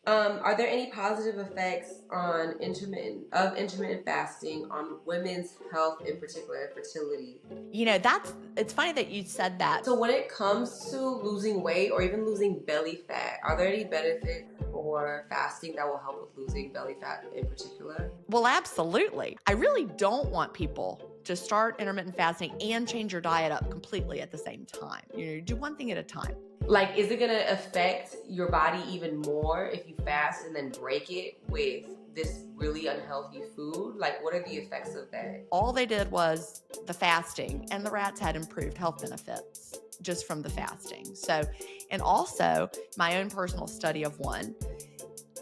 Are there any positive effects on intermittent fasting on women's health, in particular fertility? It's funny that you said that. So when it comes to losing weight or even losing belly fat, are there any benefits for fasting that will help with losing belly fat in particular? Well, absolutely. I really don't want people to start intermittent fasting and change your diet up completely at the same time. You do one thing at a time. Like, is it gonna affect your body even more if you fast and then break it with this really unhealthy food? Like, what are the effects of that? All they did was the fasting, and the rats had improved health benefits just from the fasting. So, and also my own personal study of one,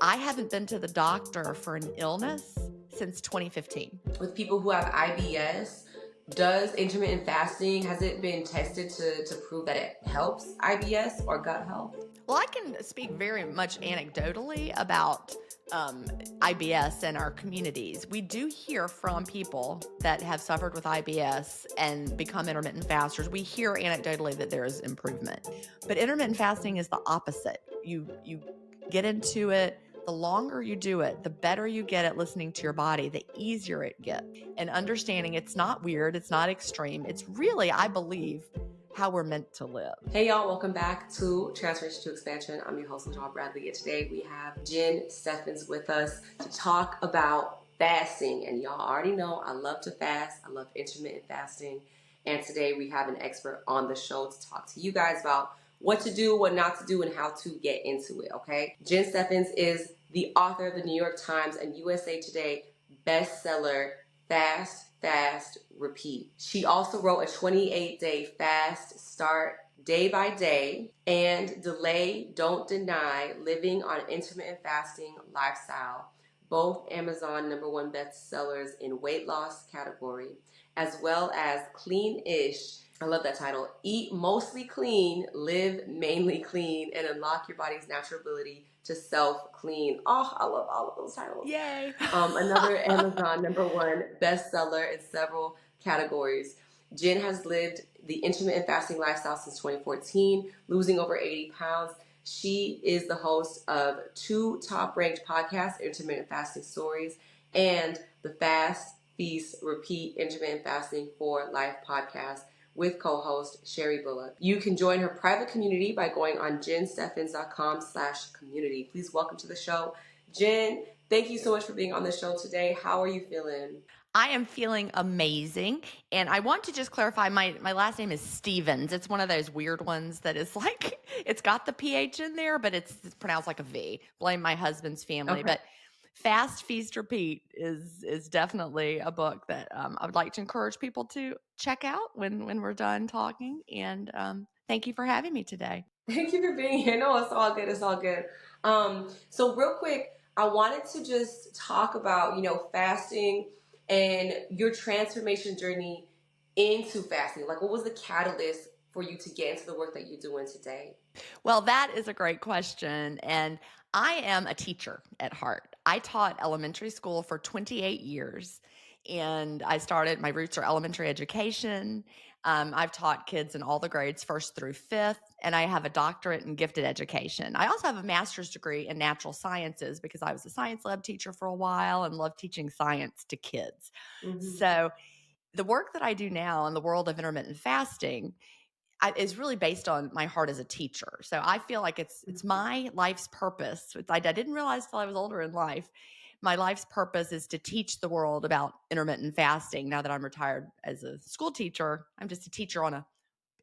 I haven't been to the doctor for an illness since 2015. With people who have IBS, does intermittent fasting, has it been tested to prove that it helps IBS or gut health? Well, I can speak very much anecdotally about IBS in our communities. We do hear from people that have suffered with IBS and become intermittent fasters. We hear anecdotally that there is improvement. But intermittent fasting is the opposite. You get into it. The longer you do it, the better you get at listening to your body, the easier it gets. And understanding it's not weird, it's not extreme. It's really, I believe, how we're meant to live. Hey y'all, welcome back to Transformation to Expansion. I'm your host, LaJawn Bradley, and today we have Jen Steffens with us to talk about fasting. And y'all already know I love to fast. I love intermittent fasting. And today we have an expert on the show to talk to you guys about what to do, what not to do, and how to get into it, okay? Jen Steffens is the author of the New York Times and USA Today bestseller, Fast, Repeat. She also wrote a 28-day fast start day by day and Delay, Don't Deny, Living on Intermittent Fasting Lifestyle, both Amazon #1 bestsellers in weight loss category, as well as Clean-ish. I love that title. Eat mostly clean, live mainly clean, and unlock your body's natural ability to self-clean. Oh, I love all of those titles. Yay. Another Amazon #1 bestseller in several categories. Jen has lived the intermittent fasting lifestyle since 2014, losing over 80 pounds. She is the host of 2 top-ranked podcasts, Intermittent Fasting Stories, and the Fast, Feast, Repeat Intermittent Fasting for Life podcast with co-host Sherry Bullock. You can join her private community by going on jensteffens.com/community. Please welcome to the show, Jen. Thank you so much for being on the show today. How are you feeling? I am feeling amazing. And I want to just clarify, my last name is Stevens. It's one of those weird ones that is like, it's got the PH in there, but it's pronounced like a V. Blame my husband's family. Okay. But Fast, Feast, Repeat is definitely a book that I would like to encourage people to check out when we're done talking. And thank you for having me today. Thank you for being here. No, it's all good. It's all good. So real quick, I wanted to just talk about, fasting and your transformation journey into fasting. Like, what was the catalyst for you to get into the work that you're doing today? Well, that is a great question. And I am a teacher at heart. I taught elementary school for 28 years. And my roots are elementary education. I've taught kids in all the grades, 1st through 5th, and I have a doctorate in gifted education. I also have a master's degree in natural sciences because I was a science lab teacher for a while and love teaching science to kids. Mm-hmm. So the work that I do now in the world of intermittent fasting is really based on my heart as a teacher. So I feel like it's my life's purpose. I didn't realize till I was older in life. My life's purpose is to teach the world about intermittent fasting. Now that I'm retired as a school teacher, I'm just a teacher in a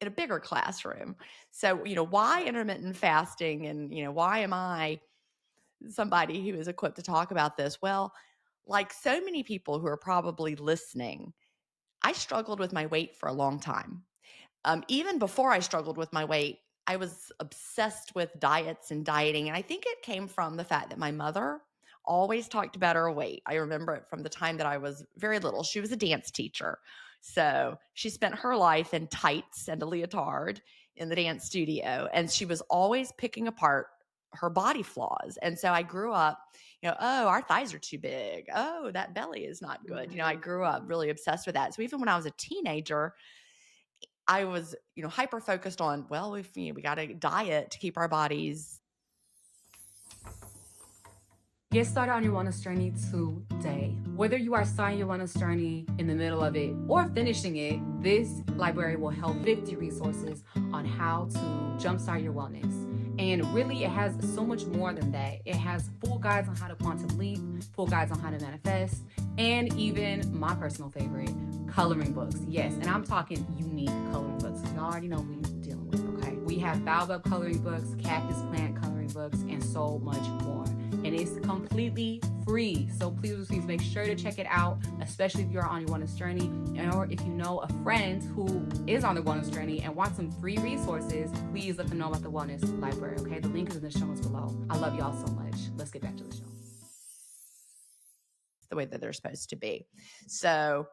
bigger classroom. So, why intermittent fasting and, why am I somebody who is equipped to talk about this? Well, like so many people who are probably listening, I struggled with my weight for a long time. Even before I struggled with my weight, I was obsessed with diets and dieting. And I think it came from the fact that my mother always talked about her weight. I remember it from the time that I was very little. She was a dance teacher. So she spent her life in tights and a leotard in the dance studio. And she was always picking apart her body flaws. And so I grew up, oh, our thighs are too big. Oh, that belly is not good. I grew up really obsessed with that. So even when I was a teenager, I was, hyper focused on, well, we got to diet to keep our bodies. Get started on your wellness journey today. Whether you are starting your wellness journey in the middle of it or finishing it, this library will help 50 resources on how to jumpstart your wellness. And really, it has so much more than that. It has full guides on how to quantum leap, full guides on how to manifest, and even my personal favorite, coloring books. Yes, and I'm talking unique coloring books. Y'all already know who you're dealing with, okay? We have baobab coloring books, cactus plant coloring books, and so much more. And it's completely free. So please make sure to check it out, especially if you're on your wellness journey, or if you know a friend who is on the wellness journey and wants some free resources, please let them know about the wellness library, okay? The link is in the show notes below. I love y'all so much. Let's get back to the show. The way that they're supposed to be. So,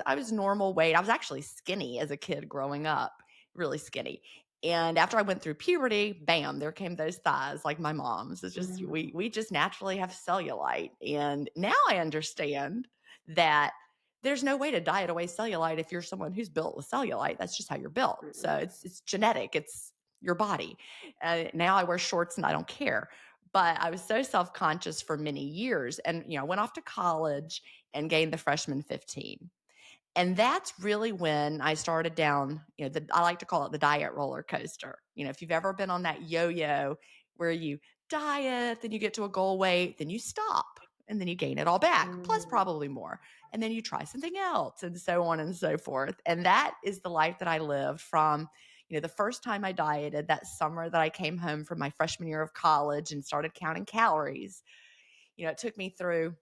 I was normal weight. I was actually skinny as a kid growing up, really skinny. And after I went through puberty, bam, there came those thighs like my mom's. It's just, we just naturally have cellulite. And now I understand that there's no way to diet away cellulite if you're someone who's built with cellulite. That's just how you're built. So it's genetic. It's your body. Now I wear shorts and I don't care. But I was so self-conscious for many years and, I went off to college and gained the freshman 15. And that's really when I started down, I like to call it the diet roller coaster. If you've ever been on that yo-yo where you diet, then you get to a goal weight, then you stop and then you gain it all back, plus probably more. And then you try something else and so on and so forth. And that is the life that I lived from, the first time I dieted that summer that I came home from my freshman year of college and started counting calories. It took me through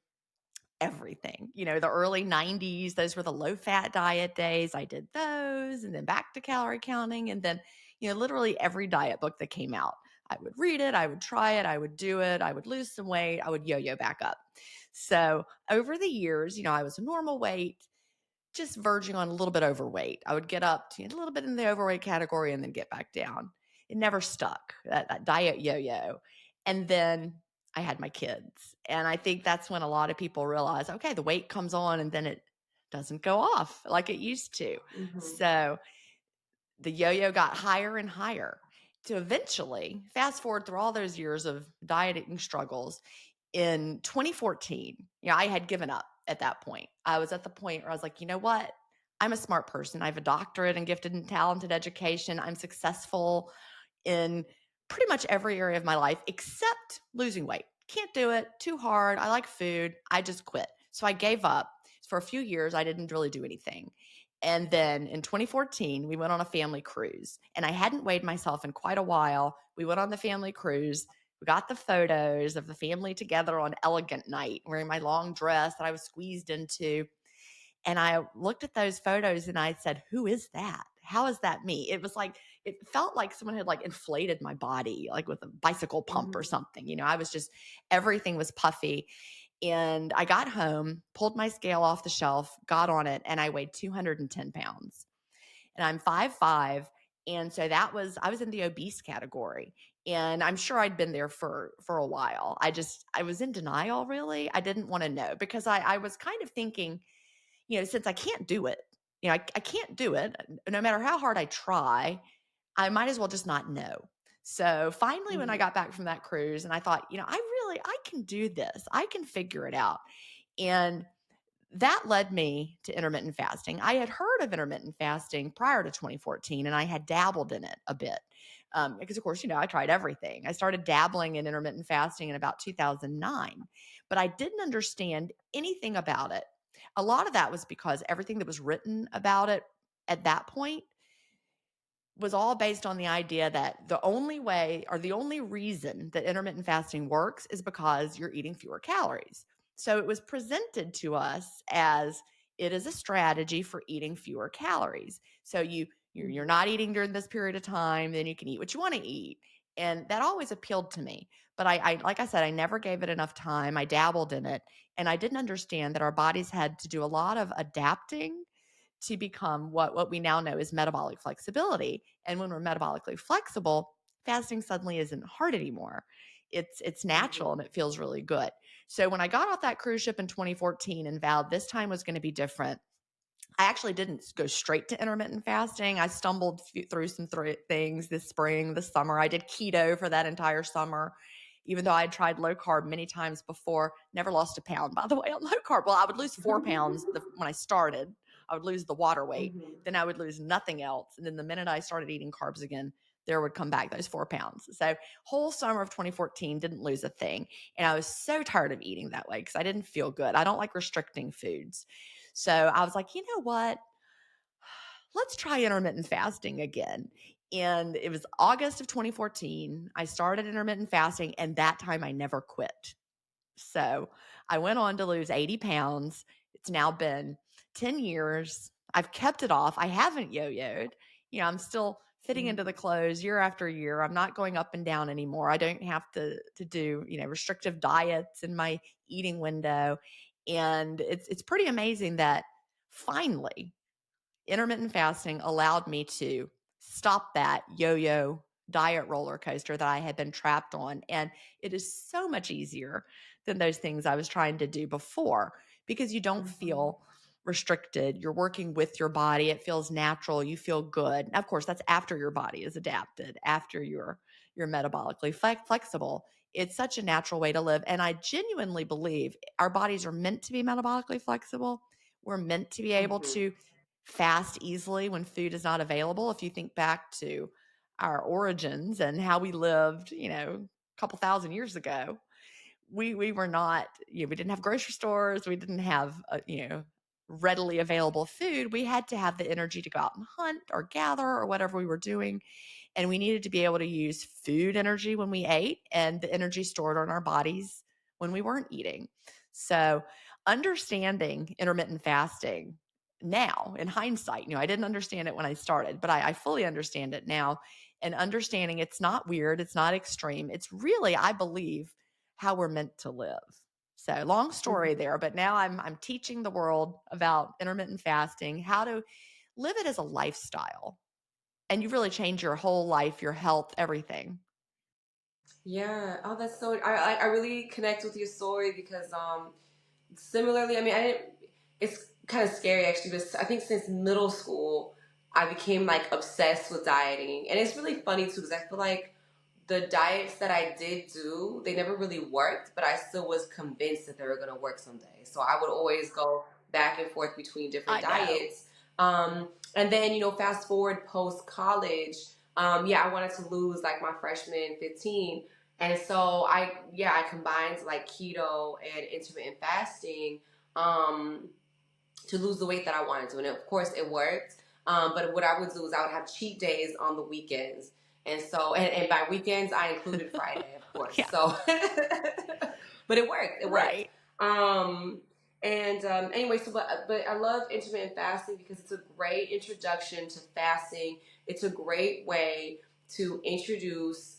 everything. The early 90s, those were the low-fat diet days. I did those and then back to calorie counting. And then, literally every diet book that came out, I would read it, I would try it, I would do it, I would lose some weight, I would yo-yo back up. So over the years, I was a normal weight, just verging on a little bit overweight. I would get up to a little bit in the overweight category and then get back down. It never stuck, that diet yo-yo. And then I had my kids. And I think that's when a lot of people realize, okay, the weight comes on and then it doesn't go off like it used to. So the yo-yo got higher and higher to eventually, fast forward through all those years of dieting struggles, in 2014, I had given up at that point. I was at the point where I was like, you know what? I'm a smart person. I have a doctorate in gifted and talented education. I'm successful in pretty much every area of my life except losing weight. Can't do it. Too hard. I like food. I just quit. So I gave up. For a few years, I didn't really do anything. And then in 2014, we went on a family cruise. And I hadn't weighed myself in quite a while. We went on the family cruise. We got the photos of the family together on elegant night, wearing my long dress that I was squeezed into. And I looked at those photos and I said, who is that? How is that me? It was like, it felt like someone had like inflated my body, like with a bicycle pump or something. I was just, everything was puffy. And I got home, pulled my scale off the shelf, got on it, and I weighed 210 pounds. And I'm 5'5". And so I was in the obese category. And I'm sure I'd been there for a while. I was in denial, really. I didn't want to know because I was kind of thinking, since I can't do it, I can't do it, no matter how hard I try, I might as well just not know. So finally, when I got back from that cruise and I thought, I can do this. I can figure it out. And that led me to intermittent fasting. I had heard of intermittent fasting prior to 2014, and I had dabbled in it a bit. Because, of course, I tried everything. I started dabbling in intermittent fasting in about 2009, but I didn't understand anything about it. A lot of that was because everything that was written about it at that point was all based on the idea that the only way or the only reason that intermittent fasting works is because you're eating fewer calories. So it was presented to us as it is a strategy for eating fewer calories. So you're not eating during this period of time, then you can eat what you want to eat. And that always appealed to me. But I like I said, I never gave it enough time. I dabbled in it. And I didn't understand that our bodies had to do a lot of adapting to become what we now know is metabolic flexibility. And when we're metabolically flexible, fasting suddenly isn't hard anymore. It's natural and it feels really good. So when I got off that cruise ship in 2014 and vowed this time was going to be different, I actually didn't go straight to intermittent fasting. I stumbled through some things this spring, this summer. I did keto for that entire summer. even though I had tried low carb many times before. Never lost a pound, by the way, on low carb. Well, I would lose 4 pounds when I started. I would lose the water weight. Then I would lose nothing else. And then the minute I started eating carbs again, there would come back those 4 pounds. So whole summer of 2014, didn't lose a thing. And I was so tired of eating that way because I didn't feel good. I don't like restricting foods. So I was like, you know what? Let's try intermittent fasting again. And it was August of 2014. I started intermittent fasting, and that time I never quit. So I went on to lose 80 pounds. It's now been 10 years. I've kept it off. I haven't yo-yoed. I'm still fitting into the clothes year after year. I'm not going up and down anymore. I don't have to do, restrictive diets in my eating window. And it's pretty amazing that finally intermittent fasting allowed me to stop that yo-yo diet roller coaster that I had been trapped on. And it is so much easier than those things I was trying to do before because you don't feel restricted. You're working with your body. It feels natural. You feel good. Of course, that's after your body is adapted, after you're metabolically flexible. It's such a natural way to live. And I genuinely believe our bodies are meant to be metabolically flexible. We're meant to be able to fast easily when food is not available. If you think back to our origins and how we lived, a couple thousand years ago, we were not, we didn't have grocery stores. We didn't have, readily available food. We had to have the energy to go out and hunt or gather or whatever we were doing. And we needed to be able to use food energy when we ate and the energy stored on our bodies when we weren't eating. So understanding intermittent fasting now in hindsight, I didn't understand it when I started, but I fully understand it now, and understanding it's not weird. It's not extreme. It's really, I believe, how we're meant to live. So long story there, but now I'm teaching the world about intermittent fasting, how to live it as a lifestyle. And you really change your whole life, your health, everything. Yeah. Oh, that's so. I really connect with your story because similarly, I mean, I didn't. It's kind of scary actually, but I think since middle school, I became like obsessed with dieting, and it's really funny too because I feel like the diets that I did do, they never really worked, but I still was convinced that they were going to work someday. So I would always go back and forth between different diets. And then, fast forward post college, I wanted to lose like my freshman 15. And so I combined like keto and intermittent fasting, to lose the weight that I wanted to. And of course it worked. But what I would do is I would have cheat days on the weekends. And so, and by weekends, I included Friday, of course. Yeah. So, but it worked. It worked. Right. Anyway, but I love intermittent fasting because it's a great introduction to fasting. It's a great way to introduce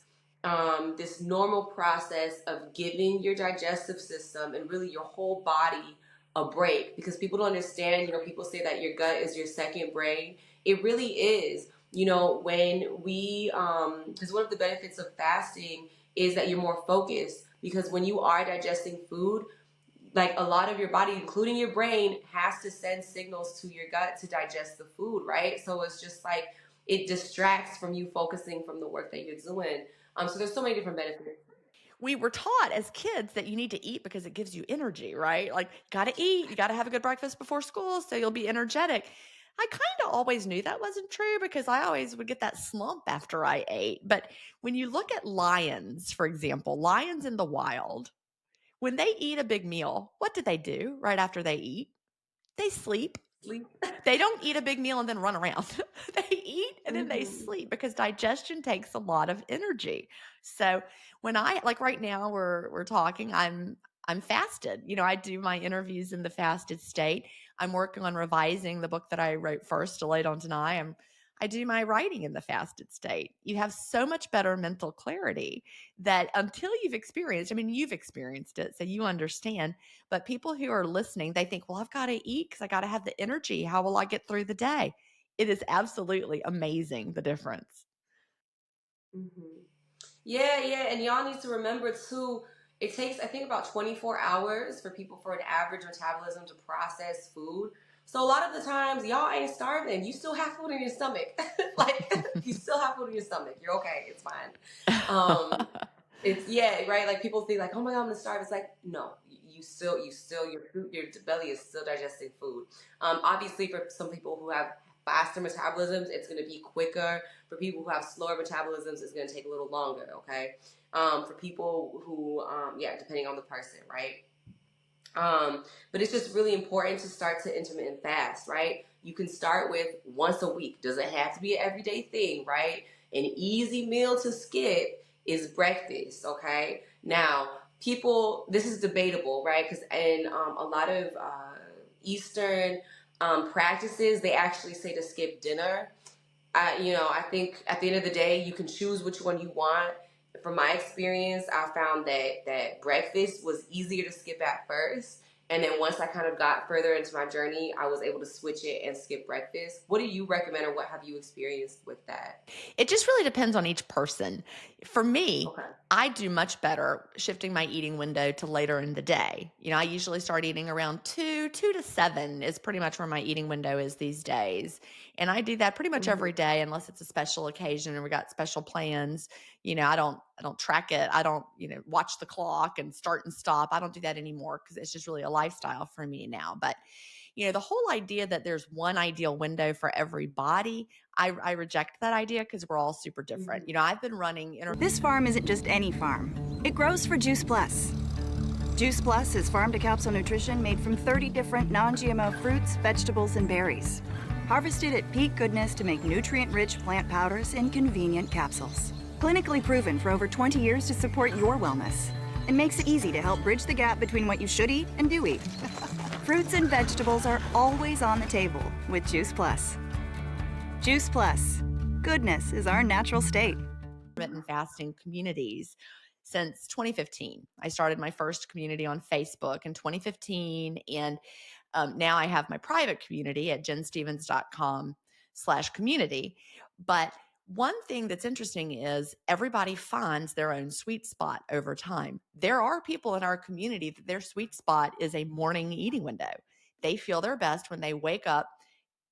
this normal process of giving your digestive system and really your whole body a break, because people don't understand. People say that your gut is your second brain. It really is. When we, because one of the benefits of fasting is that you're more focused, because when you are digesting food, like a lot of your body, including your brain, has to send signals to your gut to digest the food, right? So it's just like it distracts from you focusing from the work that you're doing. So there's so many different benefits. We were taught as kids that you need to eat because it gives you energy, right? Like, got to eat. You got to have a good breakfast before school so you'll be energetic. I kind of always knew that wasn't true because I always would get that slump after I ate. But when you look at lions, for example, lions in the wild, when they eat a big meal, what do they do right after they eat? They sleep. They don't eat a big meal and then run around. They eat and then they sleep because digestion takes a lot of energy. So when like right now we're talking, I'm fasted. I do my interviews in the fasted state. I'm working on revising the book that I wrote first, Delayed on Deny. I do my writing in the fasted state. You have so much better mental clarity that until you've experienced, you've experienced it, so you understand. But people who are listening, they think, well, I've got to eat because I got to have the energy. How will I get through the day? It is absolutely amazing, the difference. Yeah. And y'all need to remember too, it takes, I think, about 24 hours for an average metabolism to process food. So a lot of the times, y'all ain't starving. You still have food in your stomach. Like, you still have food in your stomach. You're okay. It's fine. It's right. Like people think like, oh my God, I'm gonna starve. It's like, no, your belly is still digesting food. Obviously for some people who have faster metabolisms, it's gonna be quicker. For people who have slower metabolisms, it's gonna take a little longer. Okay. For people who, depending on the person, right? But it's just really important to start to intermittent fast, right? You can start with once a week. Doesn't have to be an everyday thing, right? An easy meal to skip is breakfast, okay? Now, people, this is debatable, right? Because in a lot of Eastern practices, they actually say to skip dinner. I think at the end of the day, you can choose which one you want. From my experience, I found that breakfast was easier to skip at first. And then once I kind of got further into my journey, I was able to switch it and skip breakfast. What do you recommend, or what have you experienced with that? It just really depends on each person. For me, Okay. I do much better shifting my eating window to later in the day. I usually start eating around 2 to 7 is pretty much where my eating window is these days. And I do that pretty much every day unless it's a special occasion and we got special plans. I don't track it. I don't, watch the clock and start and stop. I don't do that anymore because it's just really a lifestyle for me now. But the whole idea that there's one ideal window for every body, I reject that idea because we're all super different. I've been running. This farm isn't just any farm. It grows for Juice Plus. Juice Plus is farm-to-capsule nutrition made from 30 different non-GMO fruits, vegetables, and berries. Harvested at peak goodness to make nutrient-rich plant powders in convenient capsules. Clinically proven for over 20 years to support your wellness. And makes it easy to help bridge the gap between what you should eat and do eat. Fruits and vegetables are always on the table with Juice Plus. Juice Plus. Goodness is our natural state. Intermittent fasting communities since 2015. I started my first community on Facebook in 2015, and now I have my private community at jenstevens.com/community. But one thing that's interesting is everybody finds their own sweet spot over time. There are people in our community that their sweet spot is a morning eating window. They feel their best when they wake up,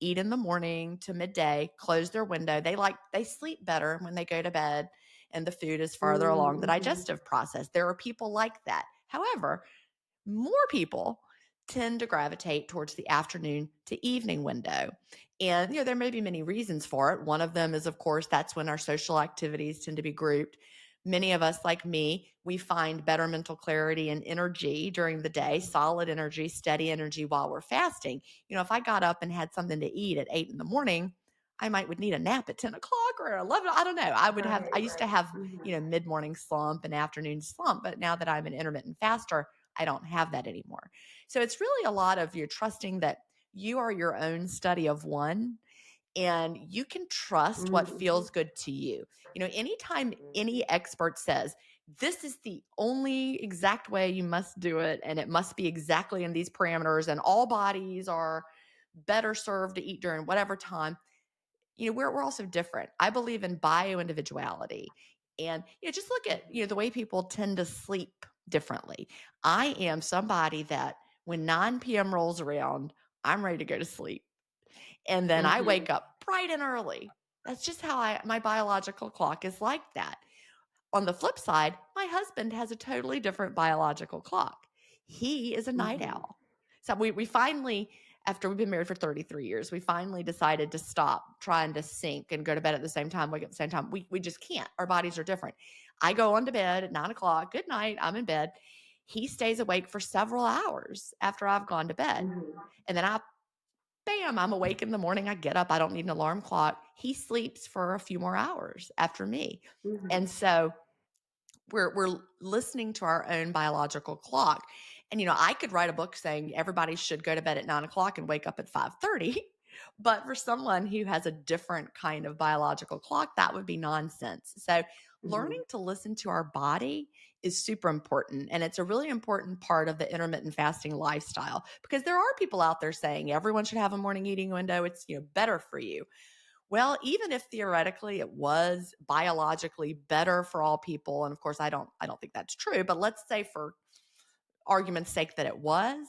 eat in the morning to midday, close their window. They sleep better when they go to bed and the food is farther along the digestive process. There are people like that. However, more people tend to gravitate towards the afternoon to evening window. And, there may be many reasons for it. One of them is, of course, that's when our social activities tend to be grouped. Many of us, like me, we find better mental clarity and energy during the day, solid energy, steady energy while we're fasting. If I got up and had something to eat at 8 in the morning, I would need a nap at 10 o'clock or 11. I don't know. I used to have, mid-morning slump and afternoon slump, but now that I'm an intermittent faster, I don't have that anymore. So it's really a lot of you trusting that you are your own study of one and you can trust what feels good to you. Anytime any expert says, this is the only exact way you must do it, and it must be exactly in these parameters, and all bodies are better served to eat during whatever time, we're also different. I believe in bio-individuality. And, just look at, the way people tend to sleep differently. I am somebody that when 9 p.m. rolls around, I'm ready to go to sleep. And then I wake up bright and early. That's just how my biological clock is like that. On the flip side, my husband has a totally different biological clock. He is a night owl. So we finally, after we've been married for 33 years, we finally decided to stop trying to sync and go to bed at the same time, wake up at the same time. We just can't. Our bodies are different. I go on to bed at 9 o'clock. Good night. I'm in bed. He stays awake for several hours after I've gone to bed. And then I'm awake in the morning. I get up. I don't need an alarm clock. He sleeps for a few more hours after me. And so we're listening to our own biological clock. And, I could write a book saying everybody should go to bed at 9 o'clock and wake up at 5:30. But for someone who has a different kind of biological clock, that would be nonsense. So learning to listen to our body is super important. And it's a really important part of the intermittent fasting lifestyle, because there are people out there saying everyone should have a morning eating window. It's, better for you. Well, even if theoretically it was biologically better for all people, and of course I don't think that's true, but let's say for argument's sake that it was,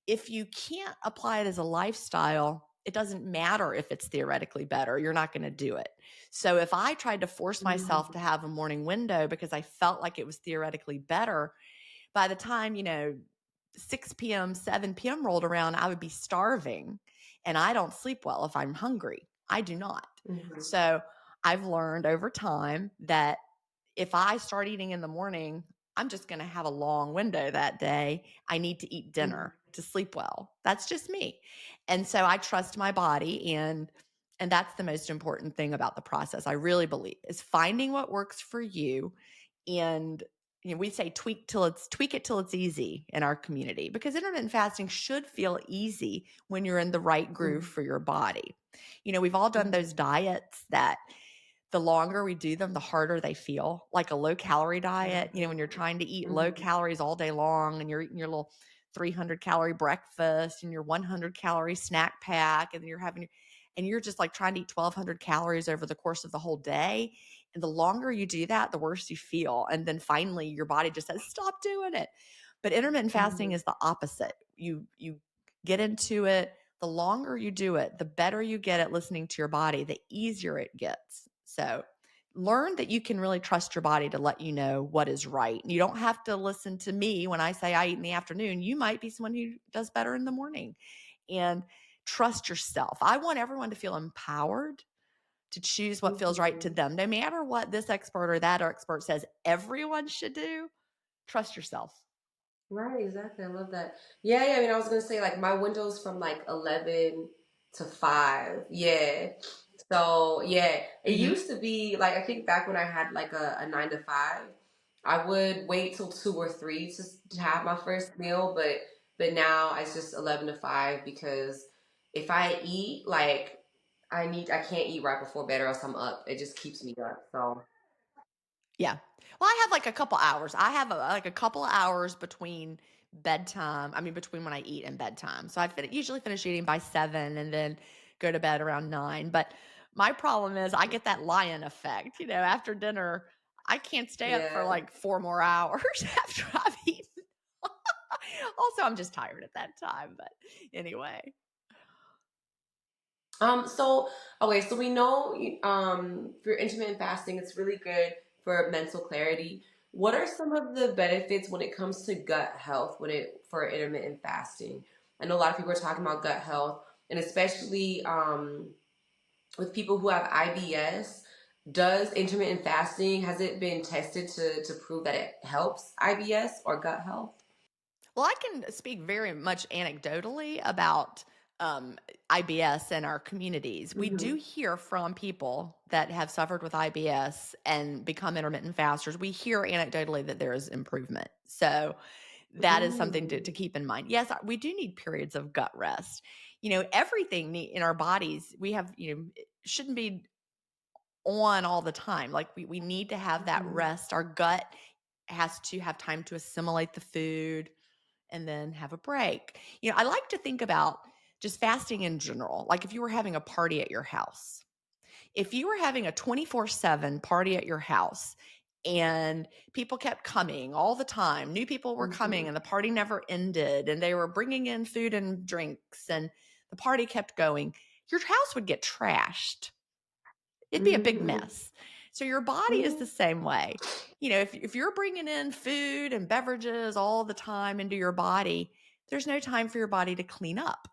if you can't apply it as a lifestyle, it doesn't matter if it's theoretically better. You're not going to do it. So if I tried to force myself to have a morning window because I felt like it was theoretically better, by the time, 6 p.m., 7 p.m. rolled around, I would be starving. And I don't sleep well if I'm hungry. I do not. So I've learned over time that if I start eating in the morning, I'm just going to have a long window that day. I need to eat dinner to sleep well. That's just me. And so I trust my body, and that's the most important thing about the process. I really believe is finding what works for you. And we say tweak it till it's easy in our community, because intermittent fasting should feel easy when you're in the right groove for your body. We've all done those diets that the longer we do them, the harder they feel, like a low calorie diet. When you're trying to eat low calories all day long and you're eating your little 300 calorie breakfast and your 100 calorie snack pack, and then you're just like trying to eat 1,200 calories over the course of the whole day. And the longer you do that, the worse you feel. And then finally your body just says, stop doing it. But intermittent fasting is the opposite. You get into it. The longer you do it, the better you get at listening to your body, the easier it gets. So learn that you can really trust your body to let you know what is right. You don't have to listen to me when I say I eat in the afternoon. You might be someone who does better in the morning. And trust yourself. I want everyone to feel empowered to choose what feels right to them. No matter what this expert or that expert says everyone should do, trust yourself. Right, exactly. I love that. Yeah, I mean, I was gonna say like my window's from like 11 to 5. Yeah. So yeah, it used to be like, I think back when I had like a 9 to 5, I would wait till 2 or 3 to have my first meal, but now it's just 11 to 5, because if I eat, like I can't eat right before bed or else I'm up. It just keeps me up. So Yeah. Well, I have like a couple hours. I have like a couple hours between bedtime. I mean, between when I eat and bedtime. So usually finish eating by 7 and then go to bed around 9. But my problem is I get that lion effect. After dinner, I can't stay up for yeah. like 4 more hours after I've eaten. Also, I'm just tired at that time. But anyway. So okay, so we know for intermittent fasting, it's really good for mental clarity. What are some of the benefits when it comes to gut health for intermittent fasting? I know a lot of people are talking about gut health, and especially with people who have IBS. Does intermittent fasting, has it been tested to prove that it helps IBS or gut health? Well, I can speak very much anecdotally about IBS in our communities. We do hear from people that have suffered with IBS and become intermittent fasters. We hear anecdotally that there is improvement. So that is something to keep in mind. Yes, we do need periods of gut rest. Everything in our bodies, we have, shouldn't be on all the time. Like we need to have that rest. Our gut has to have time to assimilate the food and then have a break. I like to think about just fasting in general. Like if you were having a party at your house, if you were having a 24/7 party at your house and people kept coming all the time, new people were coming and the party never ended and they were bringing in food and drinks and the party kept going, your house would get trashed. It'd be a big mess. So your body is the same way. If you're bringing in food and beverages all the time into your body, there's no time for your body to clean up.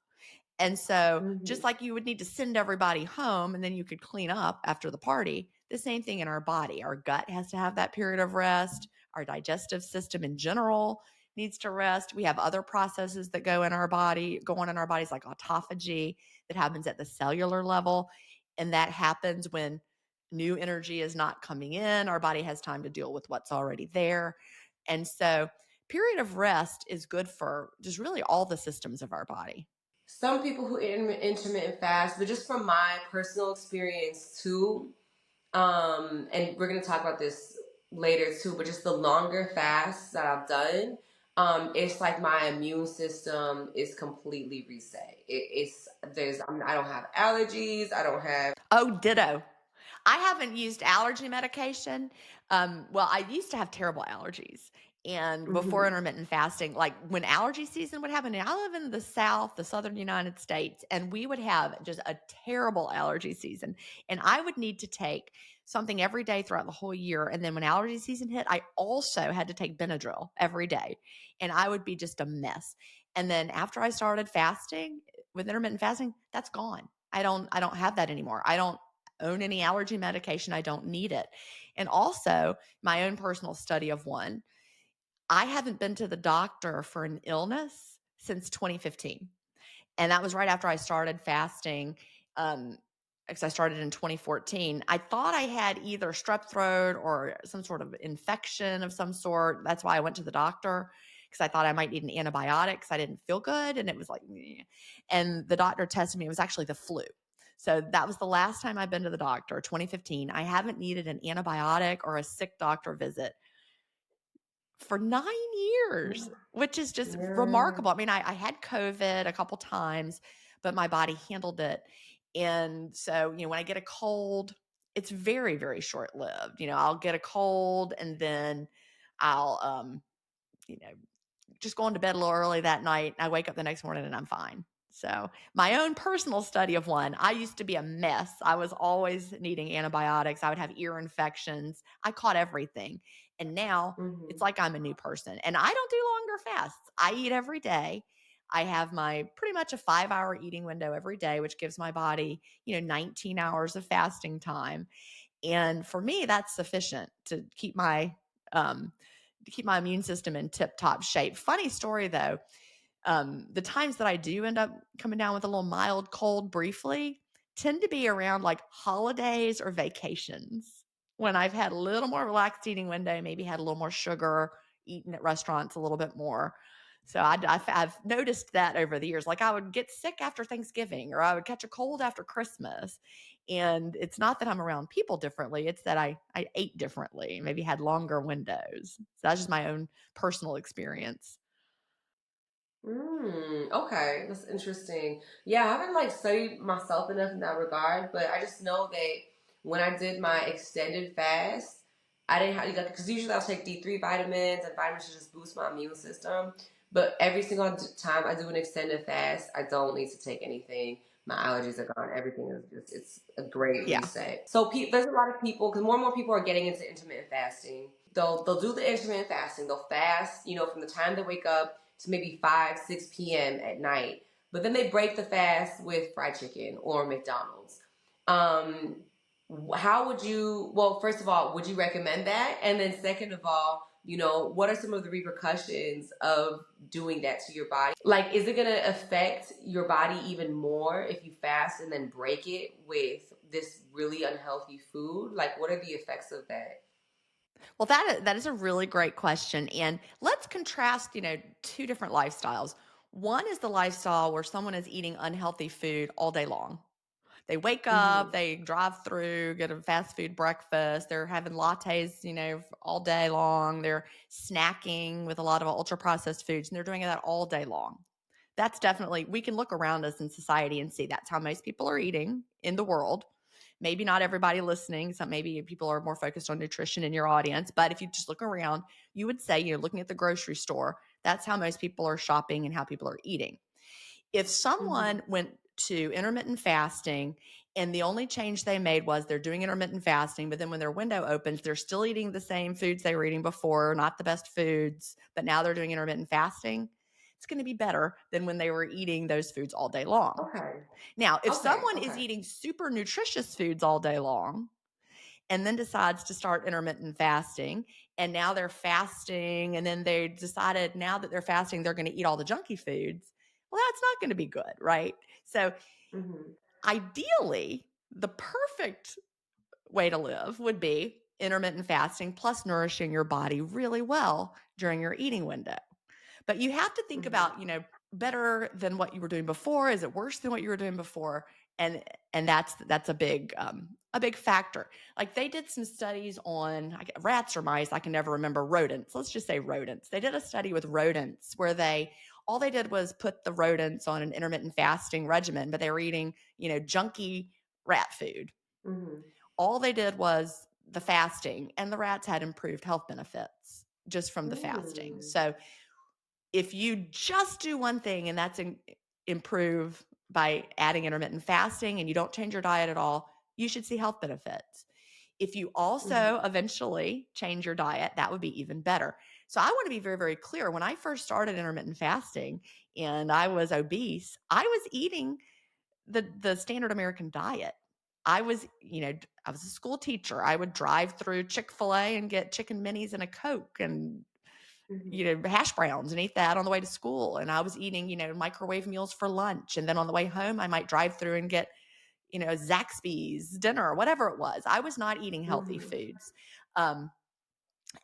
And so just like you would need to send everybody home and then you could clean up after the party, the same thing in our body. Our gut has to have that period of rest. Our digestive system in general needs to rest. We have other processes that go on in our bodies like autophagy that happens at the cellular level. And that happens when new energy is not coming in. Our body has time to deal with what's already there. And so period of rest is good for just really all the systems of our body. Some people who intermittent fast, but just from my personal experience too, and we're gonna talk about this later too, but just the longer fasts that I've done, it's like my immune system is completely reset. I don't have allergies. I don't have. Oh, ditto. I haven't used allergy medication. Well, I used to have terrible allergies. And before intermittent fasting, like when allergy season would happen, and I live in the South, the Southern United States, and we would have just a terrible allergy season. And I would need to take something every day throughout the whole year. And then when allergy season hit, I also had to take Benadryl every day. And I would be just a mess. And then after I started fasting with intermittent fasting, that's gone. I don't have that anymore. I don't own any allergy medication. I don't need it. And also my own personal study of one, I haven't been to the doctor for an illness since 2015. And that was right after I started fasting. Because I started in 2014. I thought I had either strep throat or some sort of infection of some sort. That's why I went to the doctor, because I thought I might need an antibiotic because I didn't feel good. And it was like, meh. And the doctor tested me. It was actually the flu. So that was the last time I've been to the doctor, 2015. I haven't needed an antibiotic or a sick doctor visit for 9 years, which is just remarkable. I mean, I had COVID a couple times, but my body handled it. And so, when I get a cold, it's very, very short lived. I'll get a cold and then I'll, just going to bed a little early that night. I wake up the next morning and I'm fine. So my own personal study of one, I used to be a mess. I was always needing antibiotics. I would have ear infections. I caught everything. And now it's like I'm a new person. And I don't do longer fasts. I eat every day. I have my pretty much a 5-hour eating window every day, which gives my body, 19 hours of fasting time. And for me, that's sufficient to keep my immune system in tip-top shape. Funny story though, the times that I do end up coming down with a little mild cold briefly tend to be around like holidays or vacations, when I've had a little more relaxed eating window, maybe had a little more sugar, eaten at restaurants a little bit more. So I've noticed that over the years. Like I would get sick after Thanksgiving, or I would catch a cold after Christmas. And it's not that I'm around people differently. It's that I ate differently, maybe had longer windows. So that's just my own personal experience. Okay, that's interesting. Yeah, I haven't studied myself enough in that regard, but I just know that when I did my extended fast, I didn't have because usually I'll take D3 vitamins and vitamins to just boost my immune system. But every single time I do an extended fast, I don't need to take anything. My allergies are gone. Everything is it's a great reset. So there's a lot of people, because more and more people are getting into intermittent fasting. They'll do the intermittent fasting. They'll fast, from the time they wake up to maybe 5, 6 p.m. at night. But then they break the fast with fried chicken or McDonald's. How would you, well, first of all, would you recommend that? And then second of all, what are some of the repercussions of doing that to your body? Like, is it going to affect your body even more if you fast and then break it with this really unhealthy food? Like, what are the effects of that? Well, that is a really great question. And let's contrast, two different lifestyles. One is the lifestyle where someone is eating unhealthy food all day long. They wake up, they drive through, get a fast food breakfast. They're having lattes, all day long. They're snacking with a lot of ultra processed foods, and they're doing that all day long. That's definitely, we can look around us in society and see that's how most people are eating in the world. Maybe not everybody listening. So maybe people are more focused on nutrition in your audience. But if you just look around, you would say, looking at the grocery store, that's how most people are shopping and how people are eating. If someone went to intermittent fasting and the only change they made was they're doing intermittent fasting, but then when their window opens, they're still eating the same foods they were eating before, not the best foods, but now they're doing intermittent fasting, it's going to be better than when they were eating those foods all day long. Okay. Now, if someone is eating super nutritious foods all day long and then decides to start intermittent fasting, and now they're fasting, and then they decided now that they're fasting, they're going to eat all the junky foods, well, that's not going to be good, right? So ideally, the perfect way to live would be intermittent fasting plus nourishing your body really well during your eating window. But you have to think about, better than what you were doing before. Is it worse than what you were doing before? And that's a big factor. Like they did some studies on rats or mice. I can never remember. Rodents. Let's just say rodents. They did a study with rodents where all they did was put the rodents on an intermittent fasting regimen, but they were eating, junky rat food. All they did was the fasting, and the rats had improved health benefits. just from the fasting. So if you just do one thing and that's improve by adding intermittent fasting and you don't change your diet at all, you should see health benefits. If you also eventually change your diet, that would be even better. So I want to be very, very clear. When I first started intermittent fasting and I was obese, I was eating the standard American diet. I was a school teacher. I would drive through Chick-fil-A and get chicken minis and a Coke and hash browns and eat that on the way to school. And I was eating, microwave meals for lunch. And then on the way home, I might drive through and get, Zaxby's dinner or whatever it was. I was not eating healthy foods. And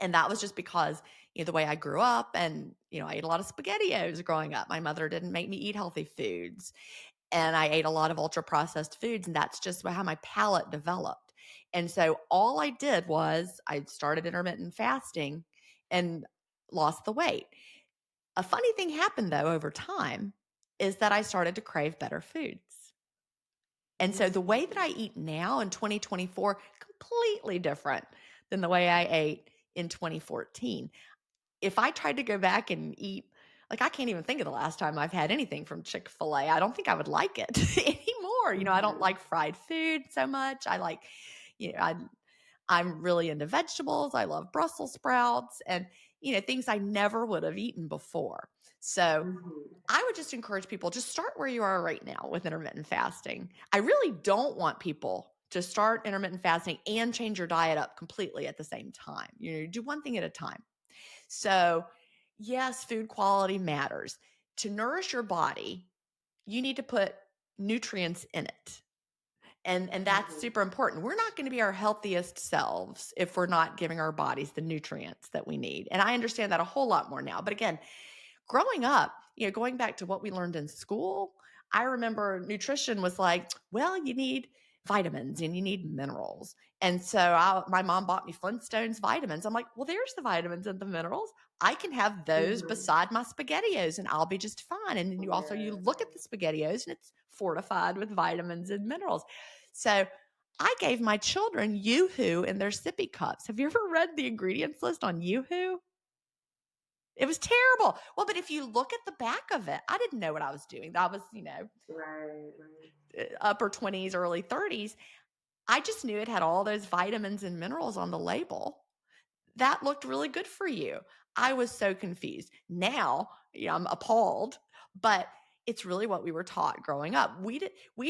that was just because, the way I grew up and, I ate a lot of SpaghettiOs growing up. My mother didn't make me eat healthy foods. And I ate a lot of ultra processed foods. And that's just how my palate developed. And so all I did was I started intermittent fasting and lost the weight. A funny thing happened though over time is that I started to crave better foods. And so the way that I eat now in 2024, completely different than the way I ate in 2014. If I tried to go back and eat, I can't even think of the last time I've had anything from Chick-fil-A. I don't think I would like it anymore. I don't like fried food so much. I like, I'm really into vegetables. I love Brussels sprouts and, things I never would have eaten before. So I would just encourage people, just start where you are right now with intermittent fasting. I really don't want people to start intermittent fasting and change your diet up completely at the same time. Do one thing at a time. So yes, food quality matters. To nourish your body, you need to put nutrients in it. And that's super important. We're not going to be our healthiest selves if we're not giving our bodies the nutrients that we need. And I understand that a whole lot more now. But again, growing up, going back to what we learned in school, I remember nutrition was like, well, you need vitamins and you need minerals. And so my mom bought me Flintstones vitamins. I'm like, well, there's the vitamins and the minerals. I can have those beside my SpaghettiOs and I'll be just fine. And then you look at the SpaghettiOs and it's fortified with vitamins and minerals. So I gave my children Yoo-Hoo in their sippy cups. Have you ever read the ingredients list on Yoo-Hoo? It was terrible. Well, but if you look at the back of it, I didn't know what I was doing. I was, upper 20s, early 30s. I just knew it had all those vitamins and minerals on the label. That looked really good for you. I was so confused. Now, I'm appalled, but it's really what we were taught growing up. We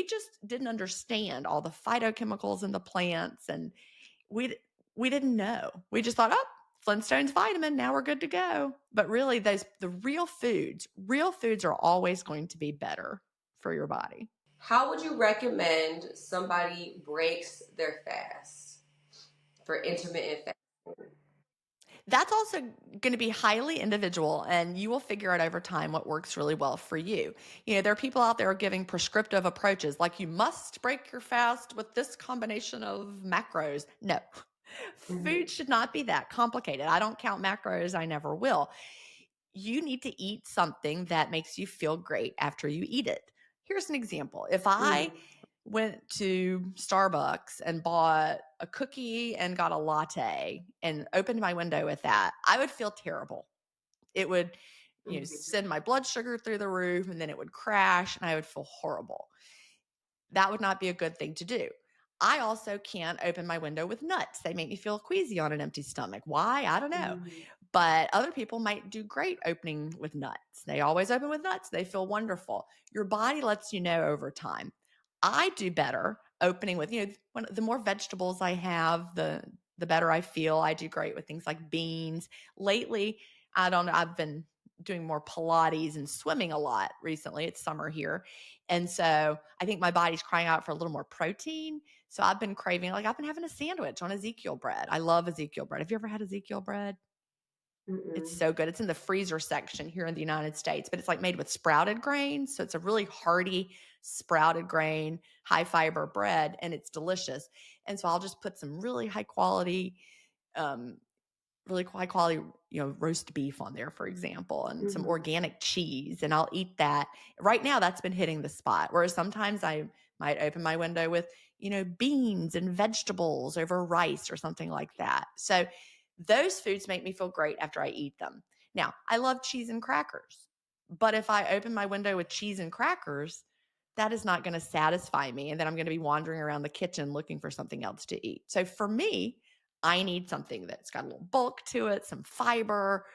just didn't understand all the phytochemicals in the plants, and we didn't know. We just thought, oh, Flintstones vitamin, now we're good to go. But really, the real foods are always going to be better for your body. How would you recommend somebody breaks their fast for intermittent fasting? That's also going to be highly individual, and you will figure out over time what works really well for you. There are people out there giving prescriptive approaches, like you must break your fast with this combination of macros. No, food should not be that complicated. I don't count macros. I never will. You need to eat something that makes you feel great after you eat it. Here's an example. If I went to Starbucks and bought a cookie and got a latte and opened my window with that, I would feel terrible. It would, send my blood sugar through the roof, and then it would crash and I would feel horrible. That would not be a good thing to do. I also can't open my window with nuts. They make me feel queasy on an empty stomach. Why? I don't know. But other people might do great opening with nuts. They always open with nuts. They feel wonderful. Your body lets you know over time. I do better opening with, the more vegetables I have, the better I feel. I do great with things like beans. Lately, I've been doing more Pilates and swimming a lot recently. It's summer here. And so I think my body's crying out for a little more protein. So I've been craving, I've been having a sandwich on Ezekiel bread. I love Ezekiel bread. Have you ever had Ezekiel bread? It's so good. It's in the freezer section here in the United States, but it's made with sprouted grains. So it's a really hearty sprouted grain, high fiber bread, and it's delicious. And so I'll just put some really high quality, roast beef on there, for example, and some organic cheese, and I'll eat that. Right now, that's been hitting the spot. Whereas sometimes I might open my window with, beans and vegetables over rice or something like that. So Those foods make me feel great after I eat them. Now, I love cheese and crackers, but if I open my window with cheese and crackers, that is not going to satisfy me. And then I'm going to be wandering around the kitchen looking for something else to eat. So for me, I need something that's got a little bulk to it, some fiber,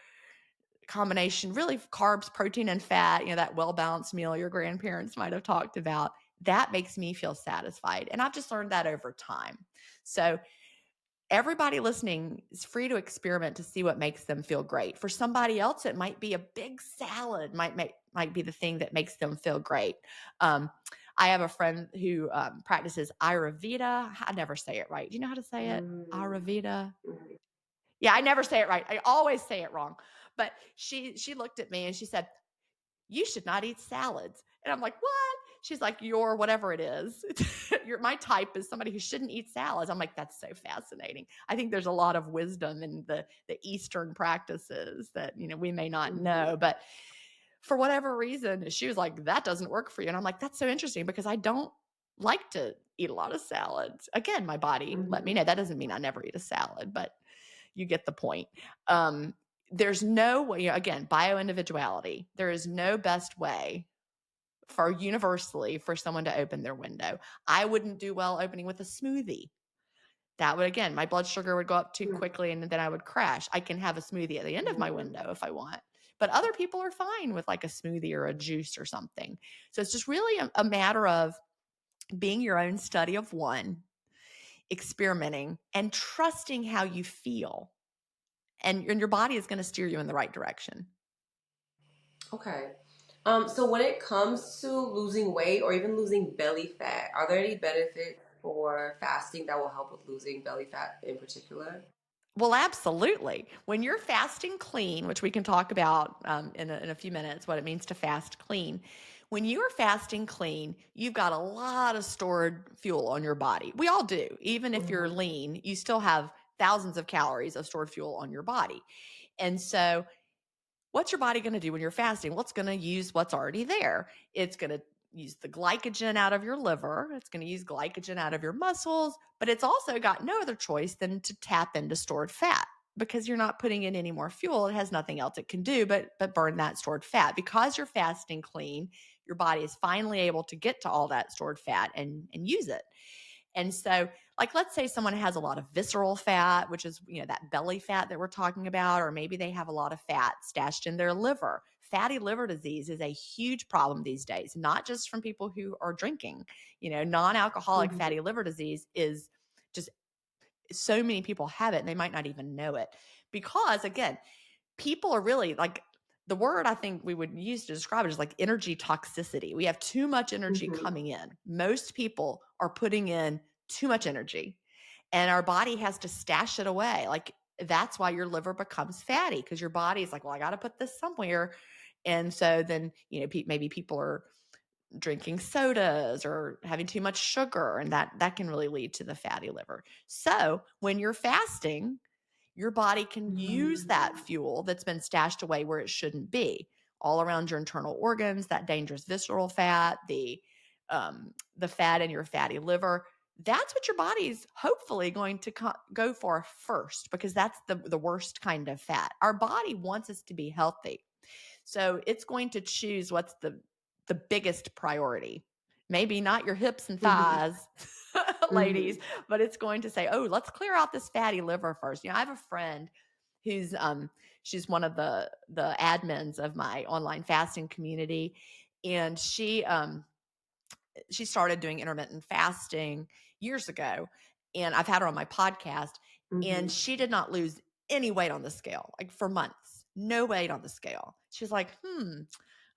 combination, really carbs, protein, and fat, that well-balanced meal your grandparents might have talked about. That makes me feel satisfied. And I've just learned that over time. So everybody listening is free to experiment to see what makes them feel great. For somebody else, it might be a big salad, might be the thing that makes them feel great. I have a friend who practices Ayurveda. I never say it right. Do you know how to say it? Ayurveda. Yeah, I never say it right. I always say it wrong. But she looked at me and she said, "You should not eat salads." And I'm like, "What?" She's like, "You're whatever it is. My type is somebody who shouldn't eat salads." I'm like, "That's so fascinating." I think there's a lot of wisdom in the Eastern practices that, we may not know. But for whatever reason, she was like, "That doesn't work for you." And I'm like, "That's so interesting because I don't like to eat a lot of salads." Again, my body let me know. That doesn't mean I never eat a salad, but you get the point. There's no way, again, bio-individuality. There is no best way universally for someone to open their window. I wouldn't do well opening with a smoothie. That would, again, my blood sugar would go up too quickly and then I would crash. I can have a smoothie at the end of my window if I want. But other people are fine with like a smoothie or a juice or something. So it's just really a matter of being your own study of one, experimenting, and trusting how you feel. And your body is going to steer you in the right direction. Okay. So when it comes to losing weight or even losing belly fat, are there any benefits for fasting that will help with losing belly fat in particular? Well, absolutely. When you're fasting clean, which we can talk about in a few minutes, what it means to fast clean. When you're fasting clean, you've got a lot of stored fuel on your body. We all do. Even if you're lean, you still have thousands of calories of stored fuel on your body. And so what's your body going to do when you're fasting? Well, it's going to use what's already there. It's going to use the glycogen out of your liver. It's going to use glycogen out of your muscles, but it's also got no other choice than to tap into stored fat because you're not putting in any more fuel. It has nothing else it can do but burn that stored fat. Because you're fasting clean, your body is finally able to get to all that stored fat and use it. And so, like, let's say someone has a lot of visceral fat, which is, that belly fat that we're talking about, or maybe they have a lot of fat stashed in their liver. Fatty liver disease is a huge problem these days, not just from people who are drinking. Non-alcoholic fatty liver disease is just so many people have it and they might not even know it because, again, people are really like, the word I think we would use to describe it is like energy toxicity. We have too much energy coming in. Most people are putting in too much energy and our body has to stash it away. Like that's why your liver becomes fatty because your body is like, well, I got to put this somewhere. And so then, maybe people are drinking sodas or having too much sugar and that can really lead to the fatty liver. So when you're fasting, your body can use that fuel that's been stashed away where it shouldn't be, all around your internal organs, that dangerous visceral fat, the fat in your fatty liver. That's what your body's hopefully going to go for first because that's the worst kind of fat. Our body wants us to be healthy. So it's going to choose what's the biggest priority. Maybe not your hips and thighs, ladies, but it's going to say, oh, let's clear out this fatty liver first. I have a friend who's she's one of the admins of my online fasting community, and she started doing intermittent fasting years ago, and I've had her on my podcast, and she did not lose any weight on the scale, like for months, no weight on the scale. She's like,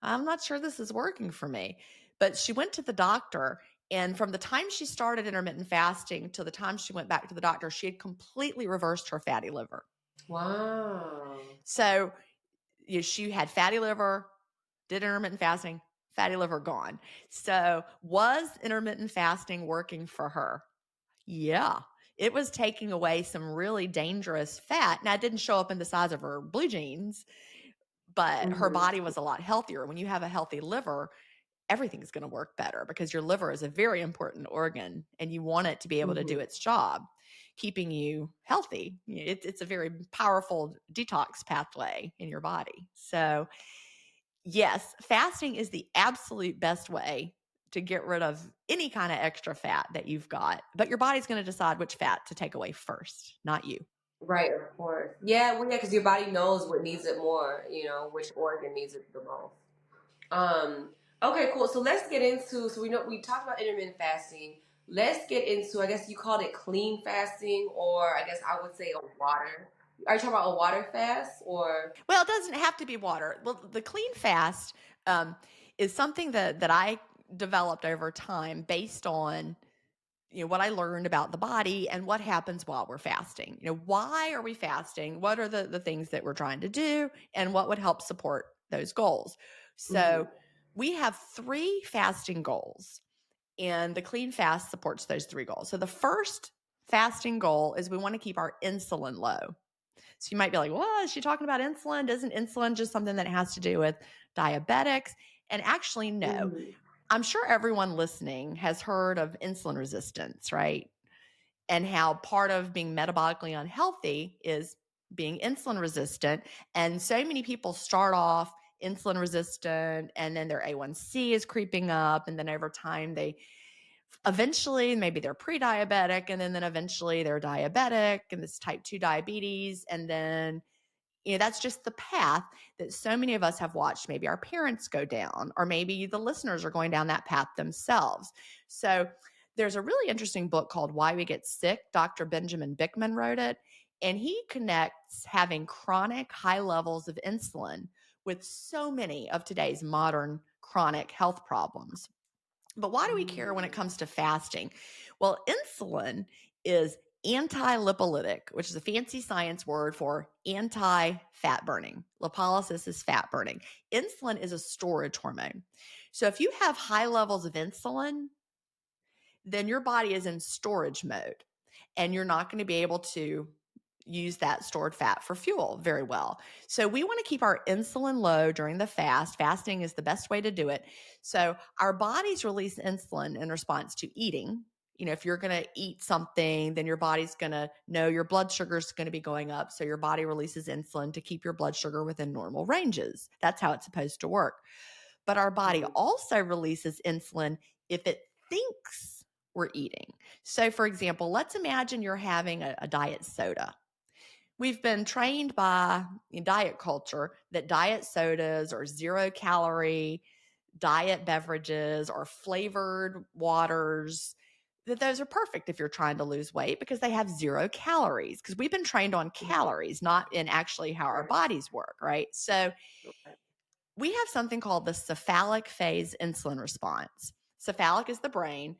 I'm not sure this is working for me. But she went to the doctor, and from the time she started intermittent fasting to the time she went back to the doctor, she had completely reversed her fatty liver. Wow. So she had fatty liver, did intermittent fasting, fatty liver gone. So was intermittent fasting working for her? Yeah. It was taking away some really dangerous fat. Now, it didn't show up in the size of her blue jeans, but her body was a lot healthier. When you have a healthy liver, everything's going to work better because your liver is a very important organ and you want it to be able to do its job. keeping you healthy. It's a very powerful detox pathway in your body. So yes, fasting is the absolute best way to get rid of any kind of extra fat that you've got, but your body's going to decide which fat to take away first, not you. Right, of course. Yeah, well, yeah, because your body knows what needs it more, which organ needs it the most. Um, okay, cool. So let's get into, so we talked about intermittent fasting. Let's get into, I guess you called it clean fasting, or I guess I would say a water. Are you talking about a water fast or? Well, it doesn't have to be water. Well, the clean fast is something that I developed over time based on what I learned about the body and what happens while we're fasting. Why are we fasting? What are the things that we're trying to do, and what would help support those goals? So we have 3 fasting goals, and the clean fast supports those 3 goals. So the first fasting goal is we want to keep our insulin low. So you might be like, well, is she talking about insulin? Isn't insulin just something that has to do with diabetics? And actually, no. I'm sure everyone listening has heard of insulin resistance, right? And how part of being metabolically unhealthy is being insulin resistant. And so many people start off insulin resistant, and then their A1C is creeping up. And then over time, eventually maybe they're pre-diabetic, and then eventually they're diabetic, and this type 2 diabetes. And then that's just the path that so many of us have watched maybe our parents go down, or maybe the listeners are going down that path themselves. So there's a really interesting book called Why We Get Sick. Dr. Benjamin Bickman wrote it, and he connects having chronic high levels of insulin with so many of today's modern chronic health problems. But why do we care when it comes to fasting? Well, insulin is anti-lipolytic, which is a fancy science word for anti-fat burning. Lipolysis is fat burning. Insulin is a storage hormone. So if you have high levels of insulin, then your body is in storage mode, and you're not going to be able to use that stored fat for fuel very well. So we want to keep our insulin low during the fast. Fasting is the best way to do it. So our bodies release insulin in response to eating. If you're going to eat something, then your body's going to know your blood sugar is going to be going up. So your body releases insulin to keep your blood sugar within normal ranges. That's how it's supposed to work. But our body also releases insulin if it thinks we're eating. So for example, let's imagine you're having a diet soda. We've been trained by diet culture that diet sodas or 0-calorie diet beverages or flavored waters, that those are perfect if you're trying to lose weight because they have 0 calories, because we've been trained on calories, not in actually how our bodies work, right? So we have something called the cephalic phase insulin response. Cephalic is the brain.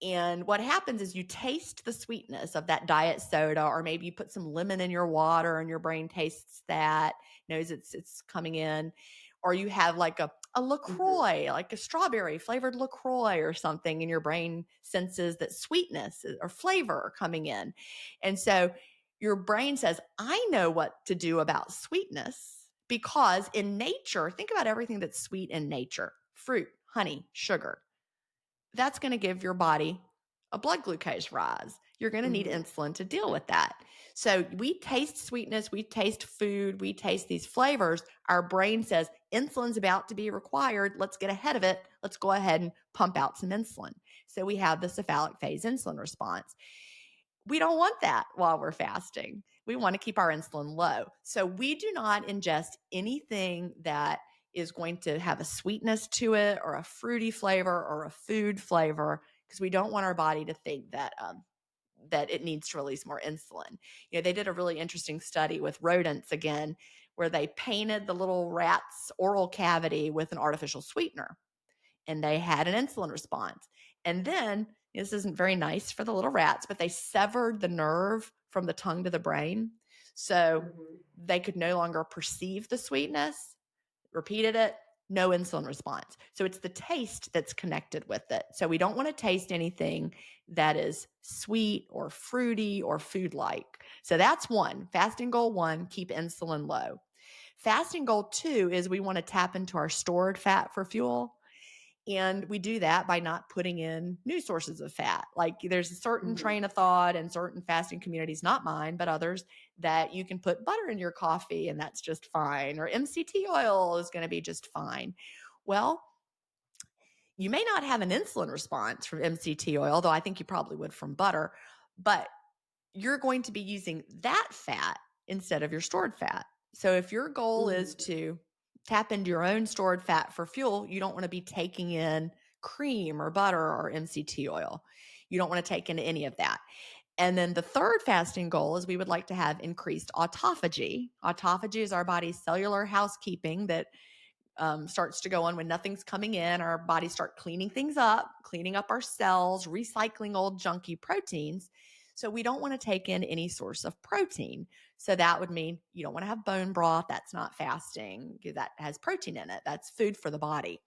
And what happens is you taste the sweetness of that diet soda, or maybe you put some lemon in your water and your brain tastes that, knows it's coming in. Or you have like a LaCroix, like a strawberry flavored LaCroix or something, and your brain senses that sweetness or flavor are coming in. And so your brain says, I know what to do about sweetness, because in nature, think about everything that's sweet in nature: fruit, honey, sugar. That's going to give your body a blood glucose rise. You're going to need insulin to deal with that. So we taste sweetness, we taste food, we taste these flavors. Our brain says insulin's about to be required. Let's get ahead of it. Let's go ahead and pump out some insulin. So we have the cephalic phase insulin response. We don't want that while we're fasting. We want to keep our insulin low. So we do not ingest anything that is going to have a sweetness to it, or a fruity flavor, or a food flavor, because we don't want our body to think that that it needs to release more insulin. They did a really interesting study with rodents again, where they painted the little rat's oral cavity with an artificial sweetener, and they had an insulin response. And then, this isn't very nice for the little rats, but they severed the nerve from the tongue to the brain, so they could no longer perceive the sweetness. Repeated it, no insulin response. So it's the taste that's connected with it. So we don't want to taste anything that is sweet or fruity or food-like. So that's one. Fasting goal 1, keep insulin low. Fasting goal 2 is we want to tap into our stored fat for fuel. And we do that by not putting in new sources of fat. Like there's a certain train of thought and certain fasting communities, not mine, but others, that you can put butter in your coffee and that's just fine, or MCT oil is going to be just fine. Well, you may not have an insulin response from MCT oil, though I think you probably would from butter, but you're going to be using that fat instead of your stored fat. So if your goal is to tap into your own stored fat for fuel, you don't want to be taking in cream or butter or MCT oil. You don't want to take in any of that. And then the third fasting goal is we would like to have increased autophagy. Autophagy is our body's cellular housekeeping that starts to go on when nothing's coming in. Our bodies start cleaning things up, cleaning up our cells, recycling old junky proteins. So we don't want to take in any source of protein. So that would mean you don't want to have bone broth. That's not fasting because that has protein in it. That's food for the body.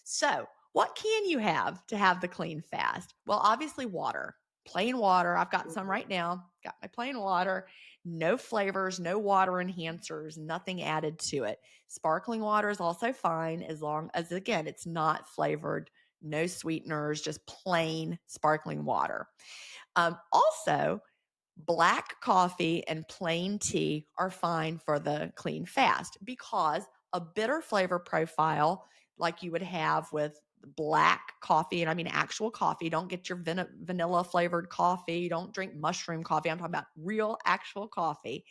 So what can you have to have the clean fast? Well, obviously water, plain water. I've got some right now. Got my plain water, no flavors, no water enhancers, nothing added to it. Sparkling water is also fine as long as, again, it's not flavored, no sweeteners, just plain sparkling water. Also, black coffee and plain tea are fine for the clean fast because a bitter flavor profile like you would have with black coffee, and I mean actual coffee, don't get your vanilla flavored coffee, don't drink mushroom coffee, I'm talking about real actual coffee.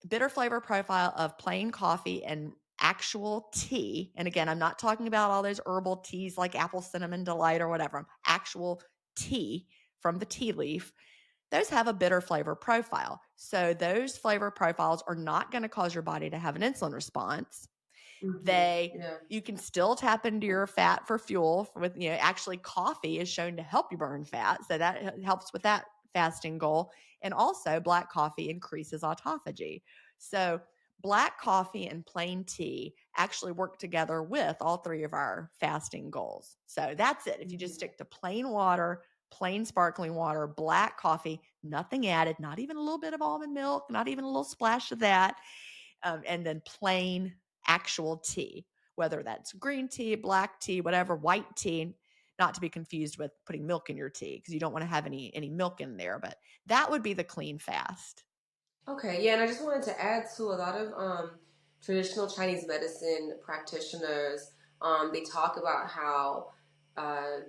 Bitter flavor profile of plain coffee and actual tea, and again, I'm not talking about all those herbal teas like apple cinnamon delight or whatever, actual tea from the tea leaf, those have a bitter flavor profile. So those flavor profiles are not going to cause your body to have an insulin response. You can still tap into your fat for fuel with, actually coffee is shown to help you burn fat. So that helps with that fasting goal. And also black coffee increases autophagy. So black coffee and plain tea actually work together with all three of our fasting goals. So that's it. If you just stick to plain water, plain sparkling water, black coffee, nothing added, not even a little bit of almond milk, not even a little splash of that, and then plain actual tea, whether that's green tea, black tea, whatever, white tea, not to be confused with putting milk in your tea because you don't want to have any milk in there, but that would be the clean fast. Okay, yeah, and I just wanted to add to a lot of traditional Chinese medicine practitioners, they talk about how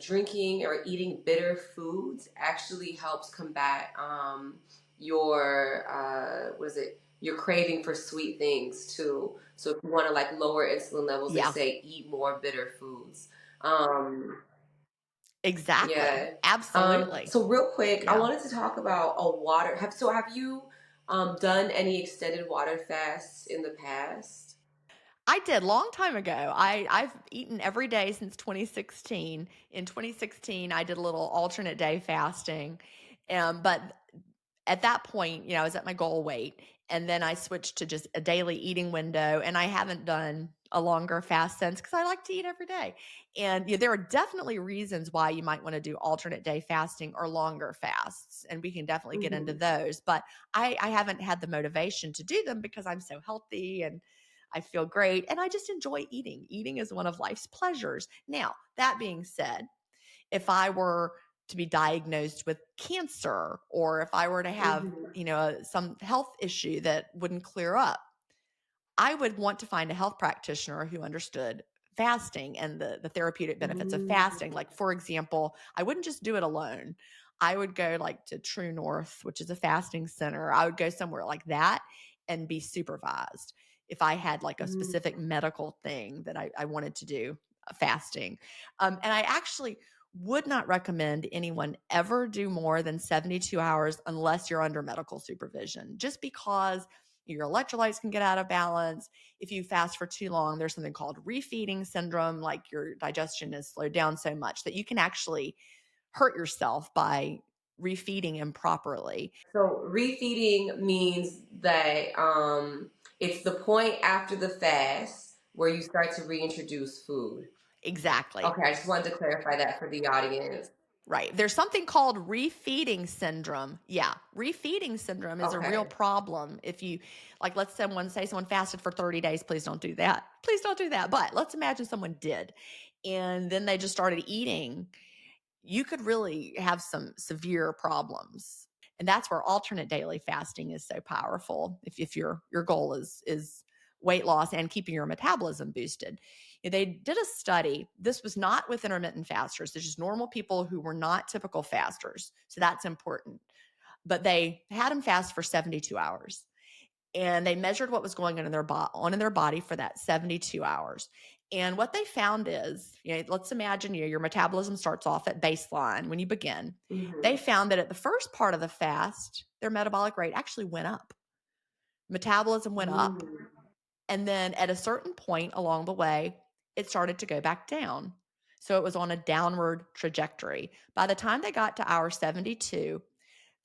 drinking or eating bitter foods actually helps combat your your craving for sweet things too. So if you want to like lower insulin levels, they say eat more bitter foods. Exactly. Yeah. Absolutely. So real quick, I wanted to talk about a water. Have you done any extended water fasts in the past? I did long time ago. I've eaten every day since 2016. In 2016, I did a little alternate day fasting. But at that point, I was at my goal weight, and then I switched to just a daily eating window, and I haven't done a longer fast since because I like to eat every day. And there are definitely reasons why you might want to do alternate day fasting or longer fasts, and we can definitely get into those. But I haven't had the motivation to do them because I'm so healthy and I feel great, and I just enjoy eating. Eating is one of life's pleasures. Now, that being said, if I were to be diagnosed with cancer, or if I were to have, some health issue that wouldn't clear up, I would want to find a health practitioner who understood fasting and the therapeutic benefits of fasting. Like, for example, I wouldn't just do it alone. I would go like to True North, which is a fasting center. I would go somewhere like that and be supervised if I had like a specific medical thing that I wanted to do fasting. And I actually would not recommend anyone ever do more than 72 hours unless you're under medical supervision, just because your electrolytes can get out of balance. If you fast for too long, there's something called refeeding syndrome, like your digestion is slowed down so much that you can actually hurt yourself by refeeding improperly. So refeeding means that it's the point after the fast where you start to reintroduce food. Exactly. Okay, I just wanted to clarify that for the audience. Right. There's something called refeeding syndrome. Yeah. Refeeding syndrome is a real problem. If you, like, let's say someone fasted for 30 days. Please don't do that. Please don't do that. But let's imagine someone did, and then they just started eating. You could really have some severe problems. And that's where alternate daily fasting is so powerful. If your goal is weight loss and keeping your metabolism boosted. They did a study. This was not with intermittent fasters. This is normal people who were not typical fasters. So that's important. But they had them fast for 72 hours. And they measured what was going on in their body for that 72 hours. And what they found is, let's imagine your metabolism starts off at baseline when you begin. Mm-hmm. They found that at the first part of the fast, their metabolic rate actually went up. Metabolism went up. And then at a certain point along the way, it started to go back down. So it was on a downward trajectory. By the time they got to hour 72,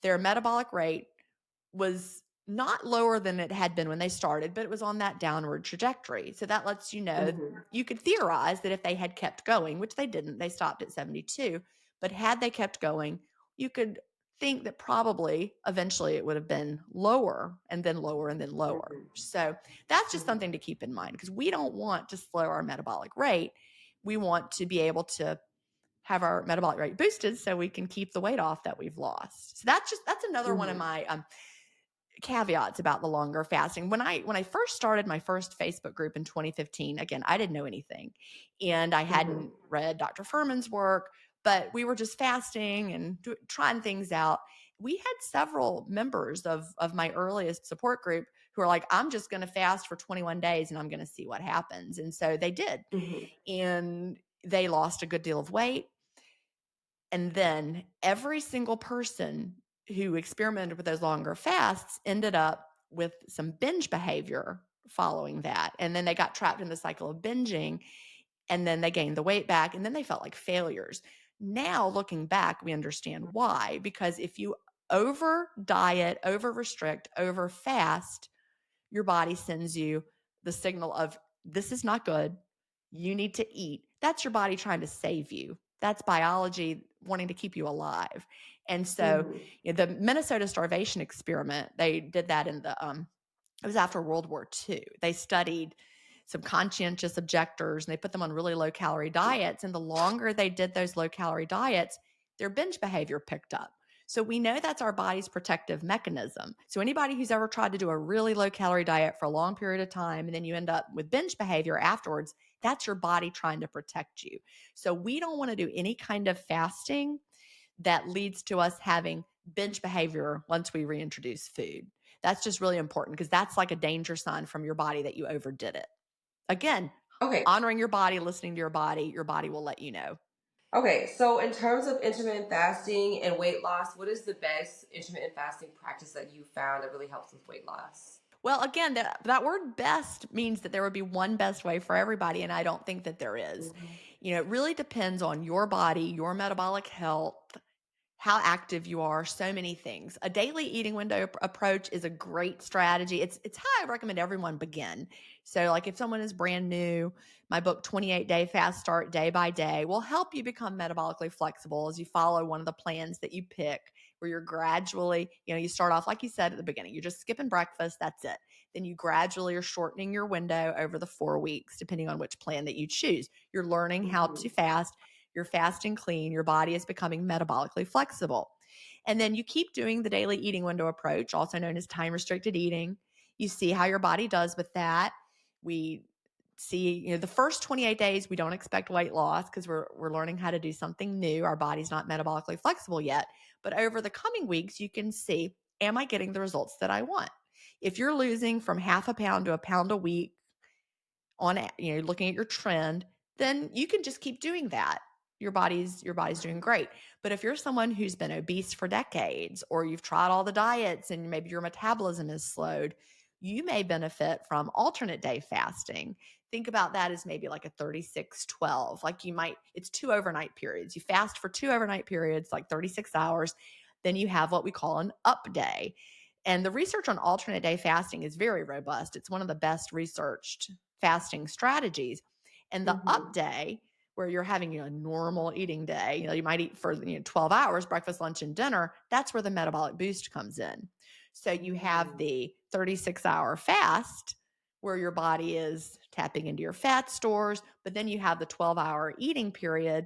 their metabolic rate was not lower than it had been when they started, but it was on that downward trajectory. So that lets you know, you could theorize that if they had kept going, which they didn't, they stopped at 72, but had they kept going, you could think that probably eventually it would have been lower and then lower and then lower. So that's just something to keep in mind, because we don't want to slow our metabolic rate. We want to be able to have our metabolic rate boosted so we can keep the weight off that we've lost. So that's another one of my caveats about the longer fasting. When I first started my first Facebook group in 2015, again, I didn't know anything, and I hadn't read Dr. Furman's work, but we were just fasting and trying things out. We had several members of my earliest support group who are like, I'm just going to fast for 21 days and I'm going to see what happens. And so they did. And they lost a good deal of weight. And then every single person who experimented with those longer fasts ended up with some binge behavior following that. And then they got trapped in the cycle of binging, and then they gained the weight back, and then they felt like failures. Now, looking back, we understand why. Because if you over diet, over restrict, over fast, your body sends you the signal of, this is not good. You need to eat. That's your body trying to save you. That's biology wanting to keep you alive. And so the Minnesota starvation experiment, they did that in it was after World War II. They studied some conscientious objectors and they put them on really low calorie diets. And the longer they did those low calorie diets, their binge behavior picked up. So we know that's our body's protective mechanism. So anybody who's ever tried to do a really low calorie diet for a long period of time, and then you end up with binge behavior afterwards, that's your body trying to protect you. So we don't want to do any kind of fasting that leads to us having binge behavior once we reintroduce food. That's just really important, because that's like a danger sign from your body that you overdid it. Again, honoring your body, listening to your body will let you know. Okay, so in terms of intermittent fasting and weight loss, what is the best intermittent fasting practice that you found that really helps with weight loss? Well, again, that word best means that there would be one best way for everybody, and I don't think that there is. It really depends on your body, your metabolic health, how active you are, so many things. A daily eating window approach is a great strategy. It's how I recommend everyone begin. So like if someone is brand new, my book 28-Day Fast Start Day by Day will help you become metabolically flexible as you follow one of the plans that you pick, where you're gradually, you start off, like you said at the beginning, you're just skipping breakfast, that's it. Then you gradually are shortening your window over the 4 weeks, depending on which plan that you choose. You're learning how to fast. You're fasting clean. Your body is becoming metabolically flexible. And then you keep doing the daily eating window approach, also known as time-restricted eating. You see how your body does with that. We see, the first 28 days, we don't expect weight loss because we're learning how to do something new. Our body's not metabolically flexible yet. But over the coming weeks, you can see, am I getting the results that I want? If you're losing from half a pound to a pound a week on, looking at your trend, then you can just keep doing that. Your body's doing great. But if you're someone who's been obese for decades, or you've tried all the diets and maybe your metabolism is slowed, you may benefit from alternate day fasting. Think about that as maybe like a 36-12. Like it's 2 overnight periods. You fast for 2 overnight periods, like 36 hours. Then you have what we call an up day. And the research on alternate day fasting is very robust. It's one of the best researched fasting strategies. And the up day, where you're having a normal eating day. You might eat for 12 hours, breakfast, lunch, and dinner. That's where the metabolic boost comes in. So you have the 36-hour fast where your body is tapping into your fat stores, but then you have the 12-hour eating period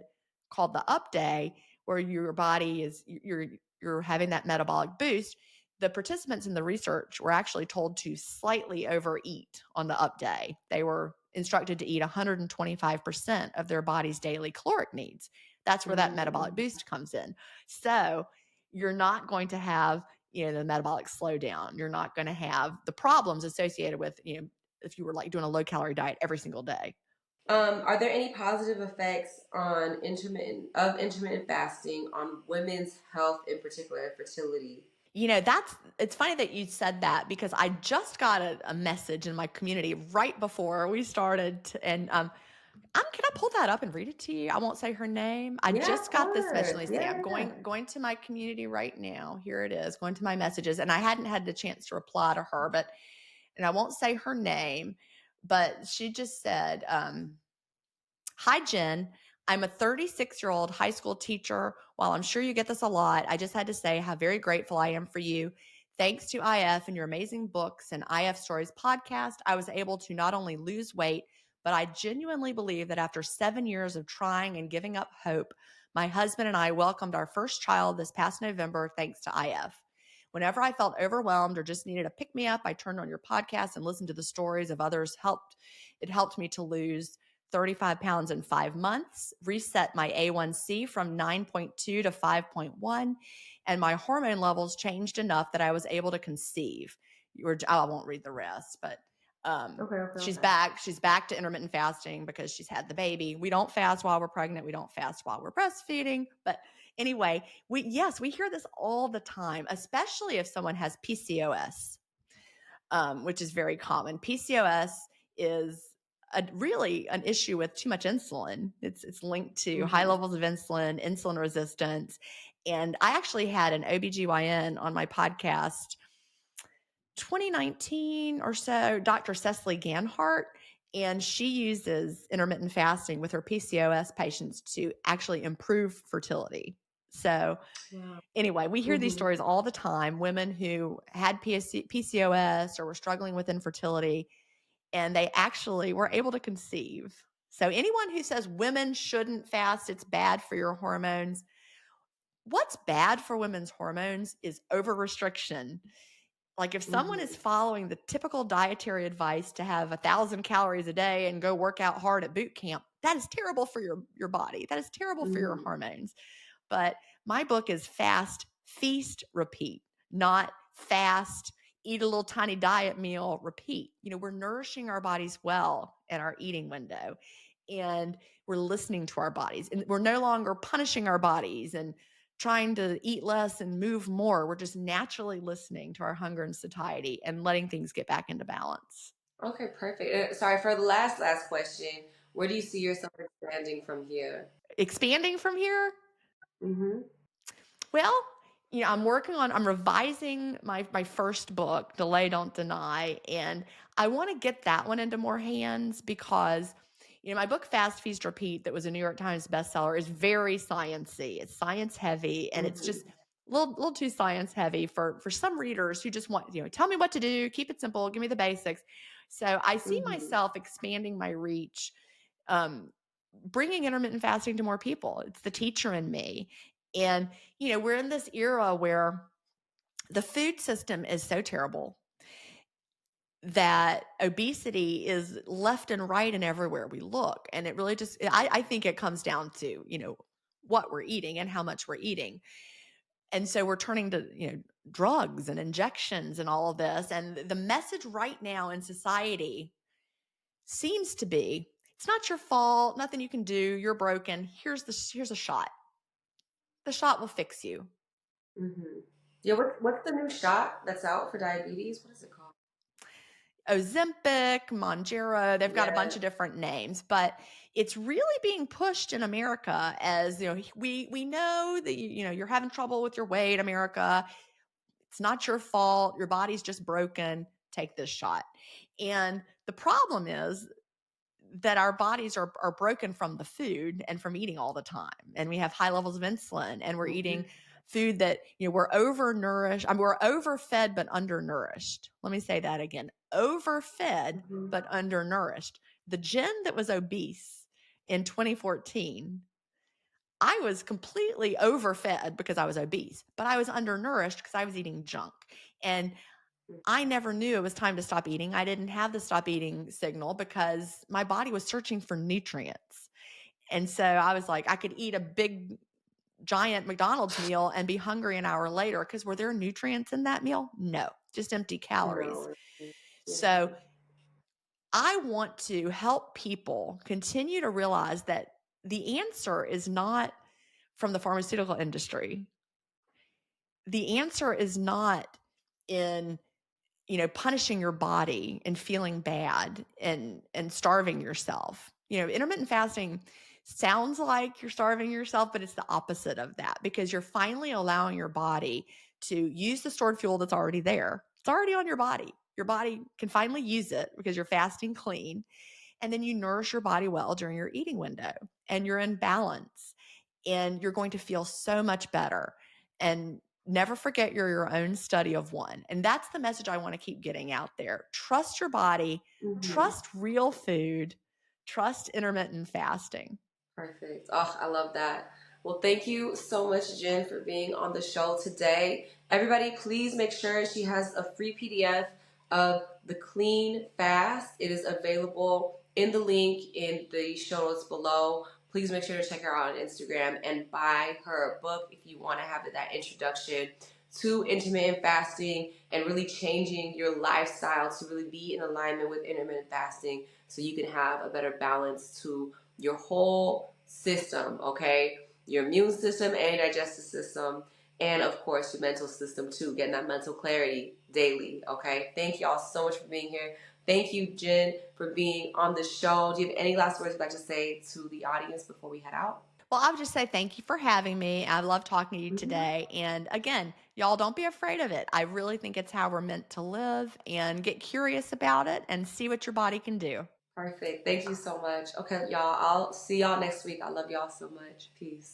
called the up day where your body is, you're having that metabolic boost. The participants in the research were actually told to slightly overeat on the up day. They were instructed to eat 125% of their body's daily caloric needs. That's where that metabolic boost comes in. So you're not going to have, the metabolic slowdown. You're not going to have the problems associated with, if you were like doing a low calorie diet every single day. Are there any positive effects on intermittent fasting on women's health, in particular, and fertility? It's funny that you said that because I just got a message in my community right before we started. And can I pull that up and read it to you? I won't say her name. I just got this message. Let me see. I'm going to my community right now. Here it is, going to my messages. And I hadn't had the chance to reply to her, and I won't say her name, but she just said, hi, Jen. I'm a 36-year-old high school teacher. While I'm sure you get this a lot, I just had to say how very grateful I am for you. Thanks to IF and your amazing books and IF Stories podcast, I was able to not only lose weight, but I genuinely believe that after 7 years of trying and giving up hope, my husband and I welcomed our first child this past November thanks to IF. Whenever I felt overwhelmed or just needed a pick-me-up, I turned on your podcast and listened to the stories of others. It helped me to lose 35 pounds in 5 months, reset my A1C from 9.2 to 5.1, and my hormone levels changed enough that I was able to conceive. I won't read the rest, but she's back. She's back to intermittent fasting because she's had the baby. We don't fast while we're pregnant. We don't fast while we're breastfeeding. But anyway, we hear this all the time, especially if someone has PCOS, which is very common. PCOS is really an issue with too much insulin. It's linked to high levels of insulin resistance. And I actually had an OBGYN on my podcast 2019 or so, Dr. Cecily Ganhart, and she uses intermittent fasting with her PCOS patients to actually improve fertility. So anyway, we hear these stories all the time, women who had PCOS or were struggling with infertility, and they actually were able to conceive. So anyone who says women shouldn't fast, it's bad for your hormones. What's bad for women's hormones is over-restriction. Like if someone is following the typical dietary advice to have 1,000 calories a day and go work out hard at boot camp, that is terrible for your body. That is terrible for your hormones. But my book is Fast, Feast, Repeat, not fast, eat a little tiny diet meal, repeat. We're nourishing our bodies well in our eating window, and we're listening to our bodies, and we're no longer punishing our bodies and trying to eat less and move more. We're just naturally listening to our hunger and satiety and letting things get back into balance. Okay, perfect. Sorry for the last question. Where do you see yourself expanding from here? Expanding from here? Well, I'm revising my first book, Delay, Don't Deny, and I want to get that one into more hands because, my book, Fast, Feast, Repeat, that was a New York Times bestseller, is very science-y. It's science heavy, and it's just a little too science heavy for some readers who just want, tell me what to do, keep it simple, give me the basics. So I see myself expanding my reach, bringing intermittent fasting to more people. It's the teacher in me. And, we're in this era where the food system is so terrible that obesity is left and right and everywhere we look. And it really just, I think it comes down to, what we're eating and how much we're eating. And so we're turning to, drugs and injections and all of this. And the message right now in society seems to be, it's not your fault, nothing you can do, you're broken. Here's a shot. The shot will fix you. Yeah, what's the new shot that's out for diabetes? What is it called? Ozempic, Mounjaro, they've got a bunch of different names, but it's really being pushed in America as, we know that, you're having trouble with your weight, America. It's not your fault. Your body's just broken. Take this shot. And the problem is that our bodies are broken from the food and from eating all the time. And we have high levels of insulin, and we're eating food that, we're overnourished. We're overfed, but undernourished. Let me say that again. Overfed, but undernourished. The Jen that was obese in 2014, I was completely overfed because I was obese, but I was undernourished because I was eating junk. And I never knew it was time to stop eating. I didn't have the stop eating signal because my body was searching for nutrients. And so I was like, I could eat a big, giant McDonald's meal and be hungry an hour later, because were there nutrients in that meal? No, just empty calories. So I want to help people continue to realize that the answer is not from the pharmaceutical industry. The answer is not in punishing your body and feeling bad and starving yourself. Intermittent fasting sounds like you're starving yourself, but it's the opposite of that, because you're finally allowing your body to use the stored fuel that's already there. It's already on your body. Your body can finally use it because you're fasting clean. And then you nourish your body well during your eating window, and you're in balance, and you're going to feel so much better. And never forget, you're your own study of one. And that's the message I want to keep getting out there. Trust your body, trust real food, trust intermittent fasting. Perfect. Oh, I love that. Well, thank you so much, Jen, for being on the show today. Everybody, please make sure she has a free PDF of the Clean Fast. It is available in the link in the show notes below. Please make sure to check her out on Instagram and buy her book if you want to have that introduction to intermittent fasting and really changing your lifestyle to really be in alignment with intermittent fasting, so you can have a better balance to your whole system, okay? Your immune system and digestive system, and of course your mental system too, getting that mental clarity daily, okay? Thank y'all so much for being here. Thank you, Jen, for being on the show. Do you have any last words you'd like to say to the audience before we head out? Well, I would just say thank you for having me. I love talking to you today. And again, y'all, don't be afraid of it. I really think it's how we're meant to live, and get curious about it and see what your body can do. Perfect. Thank you so much. Okay, y'all, I'll see y'all next week. I love y'all so much. Peace.